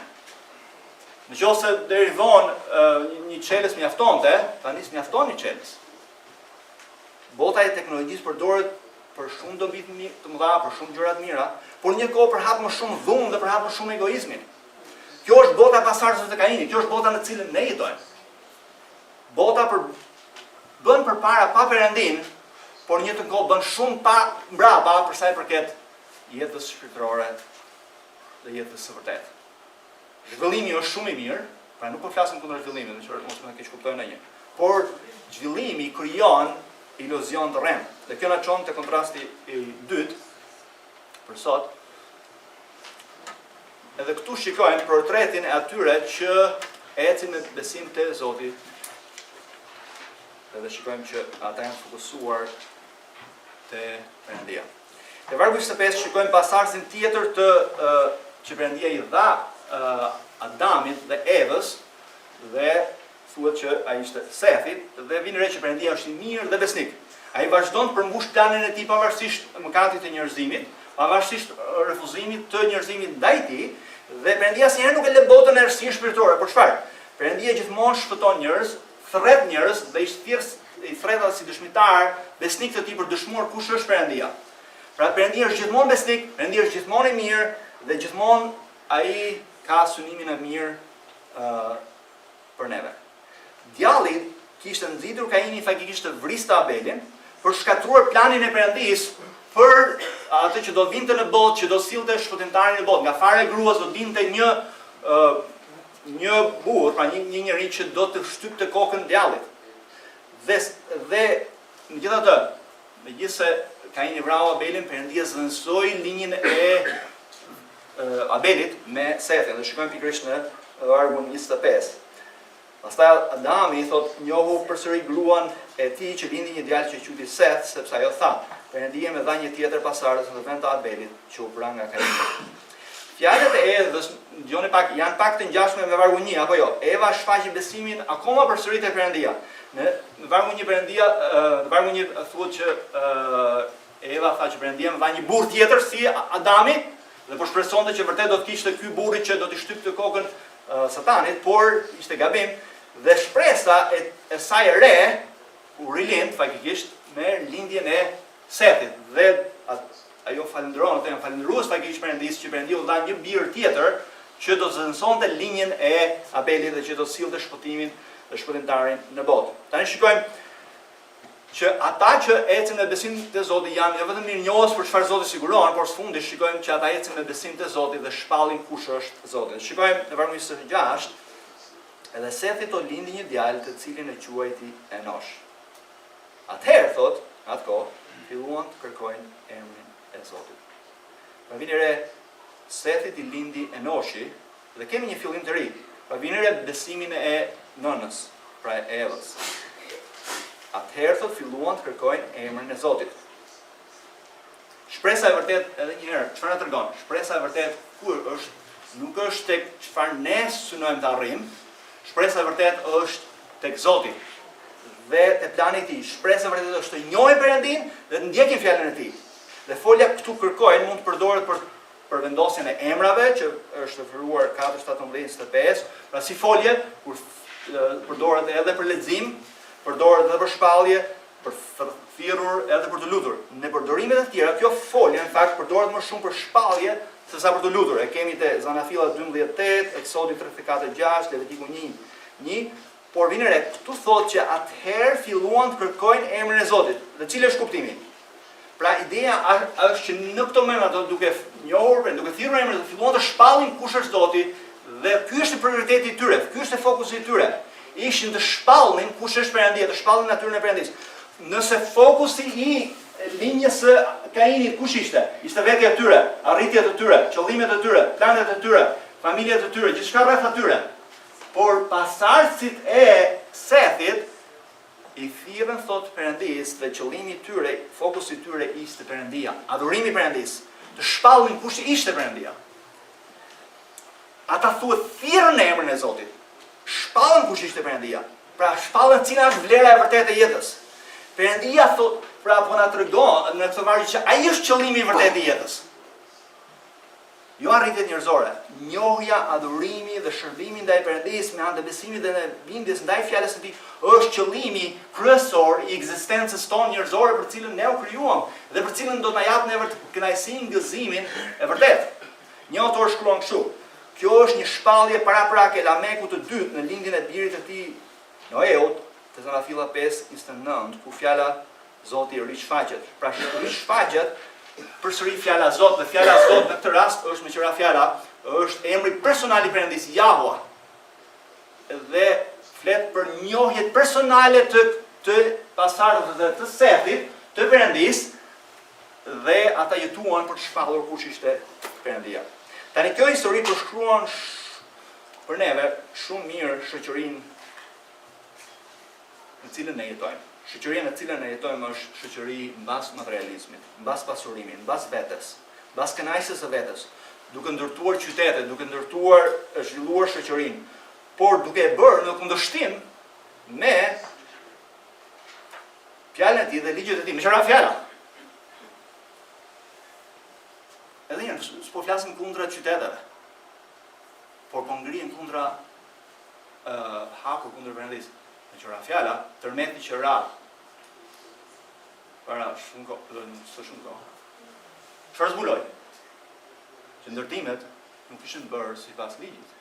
A: Nëse deri vonë një çelës mjaftonte, tani s'mjafton një çelës. Bota e teknologjisë përdoret për shumë dobi të mëdha, për shumë gjëra të mira, por një kohë për hap më shumë dhunë dhe për hap më shumë egoizmin. Kjo është bota e pasardhësve të Kainit, kjo është bota në cilën ne jetojmë. Bota bën përpara pa Perëndinë, por një të kohë bën shumë pa mbrapa për sa i përket jetës shpirtërore dhe jetës së vërtetë. Zhvillimi është shumë i mirë, pra nuk po flasim kundër zhvillimit, mos më keq kuptojnë ndonjë. Por zhvillimi krijon iluzion të rrem. Dhe kjo na çon te kontrasti i dytë për sot. Edhe këtu shikojmë portretin e atyre që ecin me besim te Zoti. Edhe shikojmë që ata janë fokusuar te Perëndia. Te vargu 25 shikojmë pasardhësin tjetër që Perëndia i dha Adamit dhe Evës dhe thuhet që ai ishte Sethi dhe vjen re që Perëndia është i mirë dhe besnik. Ai vazhdon të përmbush planin e tij pavarësisht mëkatit të njerëzimit, pavarësisht refuzimit të njerëzimit ndaj tij, dhe Perëndia asnjëherë nuk e lë botën në errësinë shpirtërore. Por çfarë? Perëndia gjithmonë shpëton njerëz, thret njerëz dhe i thret ata si dëshmitar besnik të tij për dëshmuar kush është Perëndia. Pra Perëndia është gjithmonë besnik, Perëndia është gjithmonë i mirë dhe gjithmonë ai ka synimin e mirë për neve. Djalli kishte nxitur Kainin faktikisht të vriste Abelin për shkatruar planin e Perëndisë për atë që do vinte në botë, që do sillte shpëtimtarin në botë. Nga fare e gruas do dinte një burr, pra një njerëz që do të shtypte kokën djallit. Dhe megjithatë, megjithse Kaini vrau Abelin, Perëndia zëvendësoi linjën e Abelit me Sethin, dhe shikojmë pikërisht në vargun 25. Pastaj Adami thotë njohu përsëri gruan e tij që lindi një djalë që quhej Seth, sepse ajo tha, Perëndia më dha një tjetër pasardhës në vend të Abelit, që u pra nga Kaini. Fjalët e Evës, dëgjoni pak, janë pak të ngjashme me vargun 1, apo jo? Eva shfaqi besimin akoma përsëri te Perëndia. Në vargun 1 thuhet që Eva tha që Perëndia më dha një burr tjetër si Adami, dhe po shpresonte që vërtet do të kishte ky burri që do t'i shtypte kokën Satanit, por ishte gabim dhe shpresa e saj e re u rilind faktikisht me lindjen e Setit dhe ajo falendron, atë janë falendrues faktikisht Perëndisë që Perëndia u dha një bir tjetër që do të zënësonte linjën e Abelit dhe që do të sillte shpëtimin dhe shpëtimtarin në botë. Tani shikojmë që ata që ecën me besim te Zoti janë jo vetëm mirënjohës për çfarë Zoti siguron, por së fundi shikojmë që ata ecën me besim te Zoti dhe shpallin kush është Zoti. Shikojmë në vargun 26, edhe Sethi to lindi një djalë të cilin e quajti Enosh. Atëherë thot, atko filluan të kërkojnë emrin e Zotit. Pra vini re, Sethi i lindi Enoshi dhe kemi një fillim të ri. Pra vini re besimin e nënës, pra e Evës. Atëherë thot filluan të kërkojnë emrin e Zotit. Shpresa e vërtet edhe një herë, çfarë na tregon? Shpresa e vërtet kur është, nuk është tek çfarë ne synojmë të arrijmë. Shpresa e vërtet është tek Zoti dhe te plani i tij. Shpresa e vërtet është të njohim Perëndinë dhe të ndjekim fjalën e tij. Dhe folja këtu kërkojnë mund të përdoret për vendosjen e emrave që është referuar 4:17-25, pra si folje kur përdoret edhe për lexim, përdoret edhe për shpallje, për thirrur, edhe për të lutur. Në përdorimet e tjera, kjo folje në fakt përdoret më shumë për shpallje sesa për të lutur. E kemi te Zanafilla 12:8, Eksodi 34:6, Levitiku 1:1, por vini re, këtu thotë që atëherë filluan të kërkojnë emrin e Zotit. Dhe cili është kuptimi? Pra ideja është që në këto moment ato duke njohur, duke thirrur emrin, filluan të shpallin kush është Zoti dhe ky është prioriteti i tyre, ky është fokusi i tyre. Ishin të shpallnin kush është Perëndia, të shpallnin natyrën e Perëndisë. Nëse fokusi i linjës së Kainit kush ishte? Ishte vetja e tyre, arritjet e tyre, qëllimet e tyre, planet e tyre, familjet e tyre, gjithçka rreth atyre. Por pasardhësit e Sethit i thirrën thot Perëndisë dhe qëllimi i tyre, fokusi i tyre ishte Perëndia, adhurimi i Perëndisë, të shpallnin kush ishte Perëndia. Ata thuhet thirrën emrin e Zotit. Shpallën kush ishte Perëndia. Pra shpallën cila është vlera e vërtetë e jetës. Perëndia thot, pra po na tregon në këtë vargje që ai është qëllimi i vërtetë i jetës. Jo arritjet njerëzore, njohja, adhurimi dhe shërbimi ndaj Perëndisë me anë të besimit dhe bindjes ndaj fjalës së tij është qëllimi kryesor i ekzistencës tonë njerëzore për cilën ne u krijuam dhe për cilën do të na japë neve kënaqësinë, gëzimin e vërtetë. Një autor shkruan kështu: kjo është një shpallje paraprake Lameku të dytë në lindjen e birit të tij Noeut, te Zanafilla 5:29, ku fjala Zoti rishfaqet. Pra rishfaqet përsëri fjala Zot, dhe fjala Zot në këtë rast është me qira fjala, është emri personal i Perëndisë, Jahua. Dhe flet për njohjet personale të pasardhësve të Sethit, të Perëndisë, dhe ata jetuan për të shpallur kush ishte Perëndia. Tani kjo histori përshkruan për neve shumë mirë shoqërinë në cilën ne jetojmë. Shoqëria në cilën ne jetojmë është shoqëri mbas materializmit, mbas pasurimit, mbas vetes, mbas kënaqësisë së vetes, duke ndërtuar qytete, duke ndërtuar zhvilluar shoqërinë, por duke e bërë në kundërshtim me fjalën e tij dhe ligjet e tij, me çfarë fjala. Edhe një, s'po flasim kundra qyteteve, por po ngrihen kundra haku kundër Perëndisë. Me qëra fjala, tërmeti që ra para shumë kohë, së shumë kohë. Çfarë zbuloi? Që ndërtimet nuk ishin bërë sipas ligjit.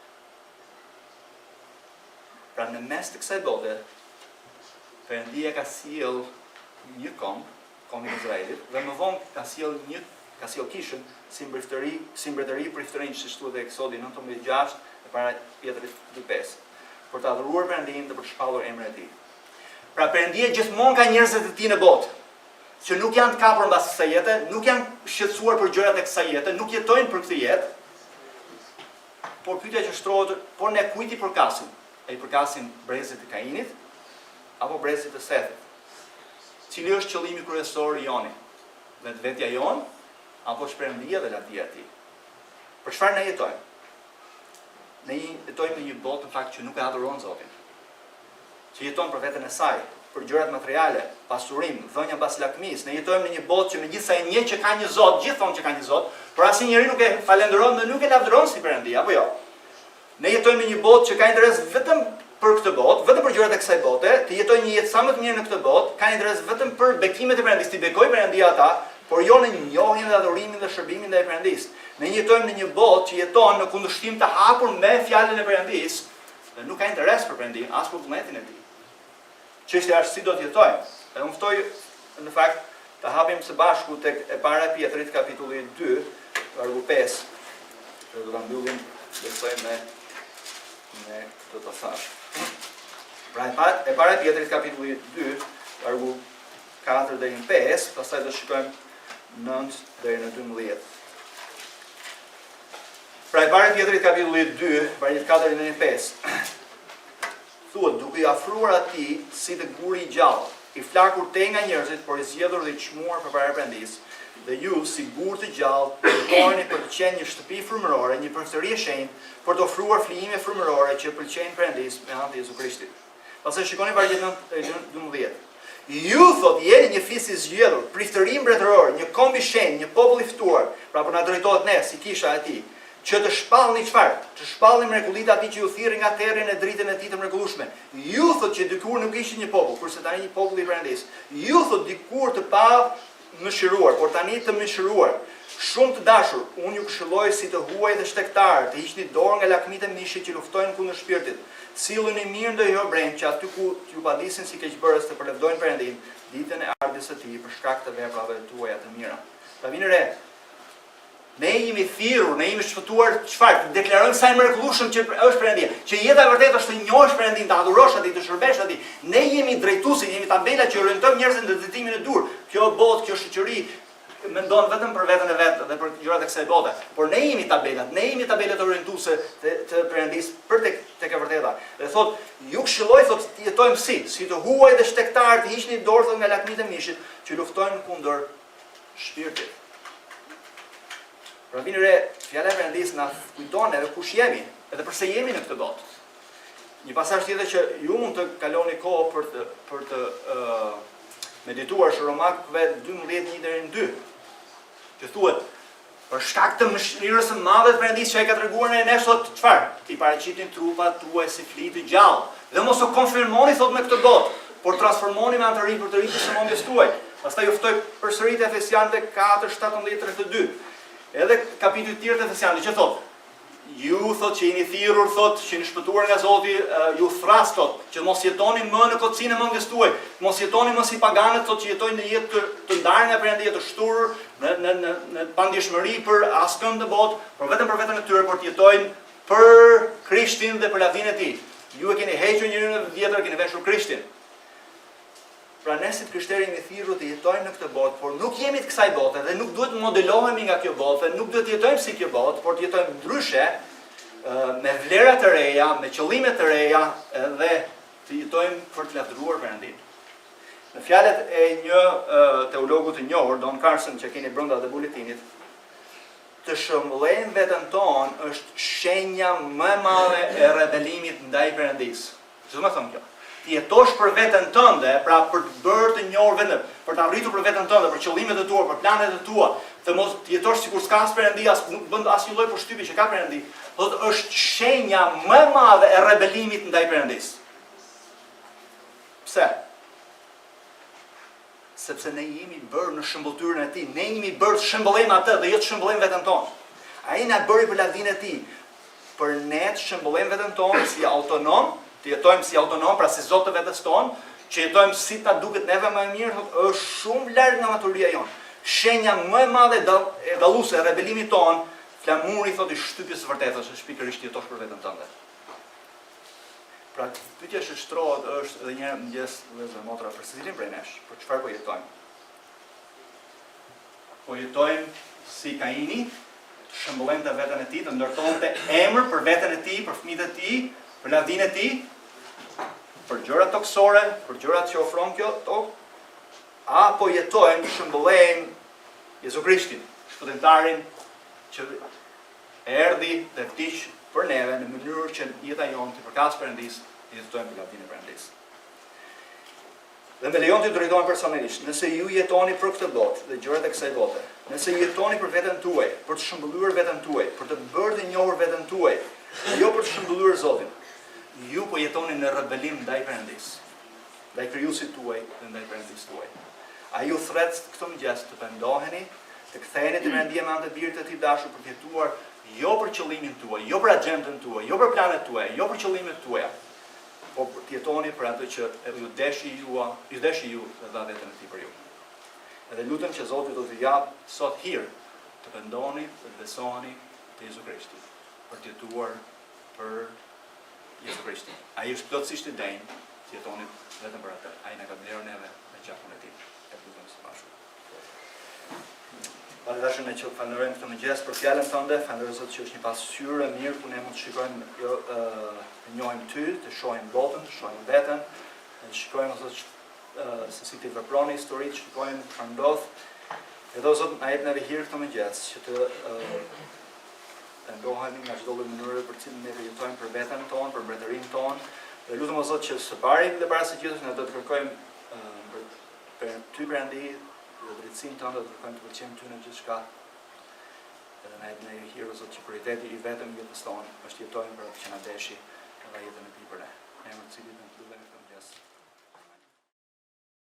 A: Pra në mes të kësaj bote, Perëndia ka sjell një kombin e Izraelit, dhe më vonë ka sjell Kishën si mbretëri për iftërinj, siç thuhet te Eksodi 19:6 e para Pjetrit 2:5, për të adhuruar Perëndinë dhe për të shpallur emrin e tij. Pra Perëndia gjithmonë ka njerëzit e tij në botë, që nuk janë të kapur mbas kësaj jete, nuk janë shqetësuar për gjërat e kësaj jete, nuk jetojnë për këtë jetë. Por pyetja që shtrohet, por ne kujt i përkasim? E i përkasim brezit të Kainit apo brezit të Sethit? Cili është qëllimi kryesor i joni? Vetvetja jon apo Perëndia dhe lavdia e tij? Për çfarë ne jetojmë? Ne jetojmë në një botë në fakt që nuk e adhuron Zotin. Që jeton për veten e saj, për gjërat materiale, pasurim, dhënia mbas lakmisë. Ne jetojmë në një botë që megjithëse e njeh që ka një Zot, gjithë thonë që ka një Zot, por asnjëri nuk e falenderon dhe nuk e lavdëron si Perëndia, apo jo? Ne jetojmë në një botë që ka interes vetëm për këtë botë, vetëm për gjërat e kësaj bote, të jetojnë një jetë sa më të mirë në këtë botë, ka interes vetëm për bekimet e Perëndisë, të bekojë Perëndia ata, por jo në njohjen dhe adhurimin dhe shërbimin ndaj Perëndisë. Ne jetojmë në një botë që jeton në kundërshtim të hapur me fjalën e Perëndisë, dhe nuk ka interes për Perëndinë, as për vullnetin e tij. Çështja është si do të jetojmë. Dhe unë ftoj në fakt të hapim së bashku tek e para e Pjetrit kapitulli 2, vargu 5. Dhe do ta mbyllim besoj me këtë të thash. Pra e para e Pjetrit kapitulli 2, vargu 4 deri në 5, pastaj do shikojmë 9 deri në 12. Pra e para e Pjetrit kapitulli 2, vargu 4 deri në 5. Thuhet, duke i afruar atij si të guri i gjallë, i flakur te nga njerëzit, por i zgjedhur dhe i çmuar përpara Perëndisë, dhe ju si gur të gjallë, kërkoni për të qenë një shtëpi frymërore, një përftëri e shenjtë, për të ofruar flijime frymërore që pëlqejnë Perëndisë me anë të Jezu Krishtit. Pastaj shikoni vargjet 12. Ju thot jeni një fis i zgjedhur, priftëri mbretëror, një komb i shenjtë, një popull i ftuar, pra po na drejtohet ne si kisha e tij, që të shpallni çfarë? Të shpallni mrekullitë atij që ju thirrri nga terri në dritën e tij të mrekullueshme. Ju thot që dikur nuk ishit një popull, kurse tani një popull i Perëndisë. Ju thot dikur të pa mëshiruar, por tani të mëshiruar. Shumë të dashur, unë ju këshilloj si të huaj dhe shtektarë, të hiqni dorë nga lakmit e mishit që luftojnë kundër shpirtit. Silluni mirë ndaj hebrejve që aty ku ju padisin si keqbërës të përlevdojnë Perëndinë, ditën e ardhjes së tij për shkak të veprave tuaja të mira. Ta vini re. Ne jemi thirrur, ne jemi shpëtuar çfarë? Të deklarojmë sa e mrekullueshëm që është Perëndia, që jeta e vërtetë është të njohësh Perëndinë, të adhurosh atij, të shërbesh atij. Ne jemi drejtuesi, jemi tabela që orientojmë njerëzit në drejtimin e dur. Kjo botë, kjo shoqëri mendon vetëm për veten e vet dhe për gjërat e kësaj bote. Por ne jemi tabelat orientuese të Perëndisë për tek e vërteta. Dhe thotë, ju këshilloj thotë të jetojmë si të huaj dhe shtektarë, të hiqni dorë thotë nga lakmit e mishit që luftojnë kundër shpirtit. Pra vini re, fjala e Perëndisë na kujton edhe kush jemi, edhe pse jemi në këtë botë. Një pasazh tjetër që ju mund të kaloni kohë për të medituar është Romakëve 12:1 deri në 2. Që thuhet, për shkak të mëshirës së madhe të Perëndisë që ai ka treguar ne sot çfarë? Ti paraqitni trupat tuaj si fli të gjallë, dhe mos u konfirmoni thot me këtë botë, por transformoni me anë të ri për të rritur sëmundjes tuaj. Pastaj ju ftoj përsëri te Efesianëve 4:17-32. Edhe kapitulli i tjerë të Efesianëve që thotë, ju thot që jeni thirrur thot që jeni shpëtuar nga Zoti, ju thras thot që mos jetoni më në kocsinë e mendjes tuaj, mos jetoni më si paganët thot që jetojnë në jetë të ndarë nga Perëndia, të shturur në pandjeshmëri për askënd të botë, por vetëm për veten e tyre, por të jetojnë për Krishtin dhe për lavdinë e tij. Ju e keni hequr njërin në vjetër, keni veshur Krishtin. Pra ne si krishterë jemi thirrur të jetojmë në këtë botë, por nuk jemi të kësaj bote dhe nuk duhet modelohemi nga kjo botë, nuk duhet të jetojmë si kjo botë, por të jetojmë ndryshe, me vlera të reja, me qëllime të reja dhe të jetojmë për të lavdëruar Perëndinë. Në fjalët e një teologu të njohur, Don Carson, që keni brenda të buletinit, të shëmbëllojmë veten tonë është shenja më e madhe e rebelimit ndaj Perëndisë. Çfarë më thon kjo? Ti jetosh për veten tënde, pra për të bërë të njohur vetëm, për të arritur për veten tënde, për qëllimet e tua, për planet e tua, të mos të jetosh sikur s'ka as Perëndia, nuk bën asnjë lloj përshtypje që ka Perëndi. Thotë është shenja më e madhe e rebelimit ndaj Perëndisë. Pse? Sepse ne jemi bërë në shëmbulltyrën e tij, ne jemi bërë të shëmbullojmë atë dhe jo të shëmbullojmë veten tonë. Ai na bëri për lavdinë e tij. Për ne të shëmbullojmë veten tonë si autonom, të jetojmë si autonom, pra si zot të vetes tonë, që jetojmë si ta duket neve më e mirë, është shumë larg nga maturia jonë. Shenja më e madhe e dalluese e rebelimit tonë, flamuri thotë i shtypjes së vërtetës, është pikërisht jetosh për veten tënde. Pra pyetja që shtrohet është edhe një herë mëngjes vëllezër motra për cilin prej nesh, për çfarë po jetojmë? Po jetojmë si Kaini, shëmbullojmë të veten e tij, të ndërtonte emër për veten e tij, për fëmijët e tij, për lavdinë e tij, për gjërat toksore, për gjërat që ofron kjo tokë, apo jetojmë shëmbullojmë Jezu Krishtin, shpëtimtarin që erdhi dhe vdiq për neve në mënyrë që jeta jonë të përkas Perëndisë, të jetojmë për lavdinë e Perëndisë. Dhe me lejon të drejtohen personalisht. Nëse ju jetoni për këtë botë dhe gjërat e kësaj bote, nëse jetoni për veten tuaj, për të shëmbulluar veten tuaj, për të bërë të njohur veten tuaj, jo për të shëmbulluar Zotin, ju po jetoni në rebelim ndaj Perëndisë, ndaj krijuesit tuaj dhe ndaj Perëndisë tuaj. A ju thret këtë mëngjes të pendoheni, të ktheheni te Perëndia me anë të birit të tij dashur për të jetuar jo për qëllimin tuaj, jo për agjendën tuaj, jo për planet tuaja, jo për qëllimet tuaja, po të jetoni për atë që ju deshi ju dhe dha veten e tij për ju. Edhe lutem që Zoti do t'ju jap sot hir të pendoni dhe të besoheni te Jezu Krishti, për të jetuar për Jezu Krishtin. Ai është plotësisht i denjë të jetoni vetëm për atë. Ai na ka blerë neve me gjakun e tij. E lutem së bashku. Dashur ne që falenderojmë këtë mëngjes për fjalën tënde, falenderoj Zot që është një pasqyrë e mirë ku ne mund të shikojmë të njohim ty, të shohim botën, të shohim veten, të shikojmë Zot se si ti vepron historitë, të shikojmë çfarë ndodh. Edhe Zot na jep neve hir këtë mëngjes që të pendohemi nga çdo lloj mënyre për cilën ne jetojmë për veten tonë, për mbretërinë tonë. Dhe lutem Zot që së pari dhe para së gjithës ne do të kërkojmë për ty Perëndi dhe drejtësinë tënde, të kërkojmë të pëlqejmë ty në gjithçka. Edhe na jep ne hir Zot që prioriteti i vetëm i jetës tonë është jetojmë për atë që na deshi, edhe jetën e tij për ne. Në emrin e Cilit ne lutem këtë mëngjes.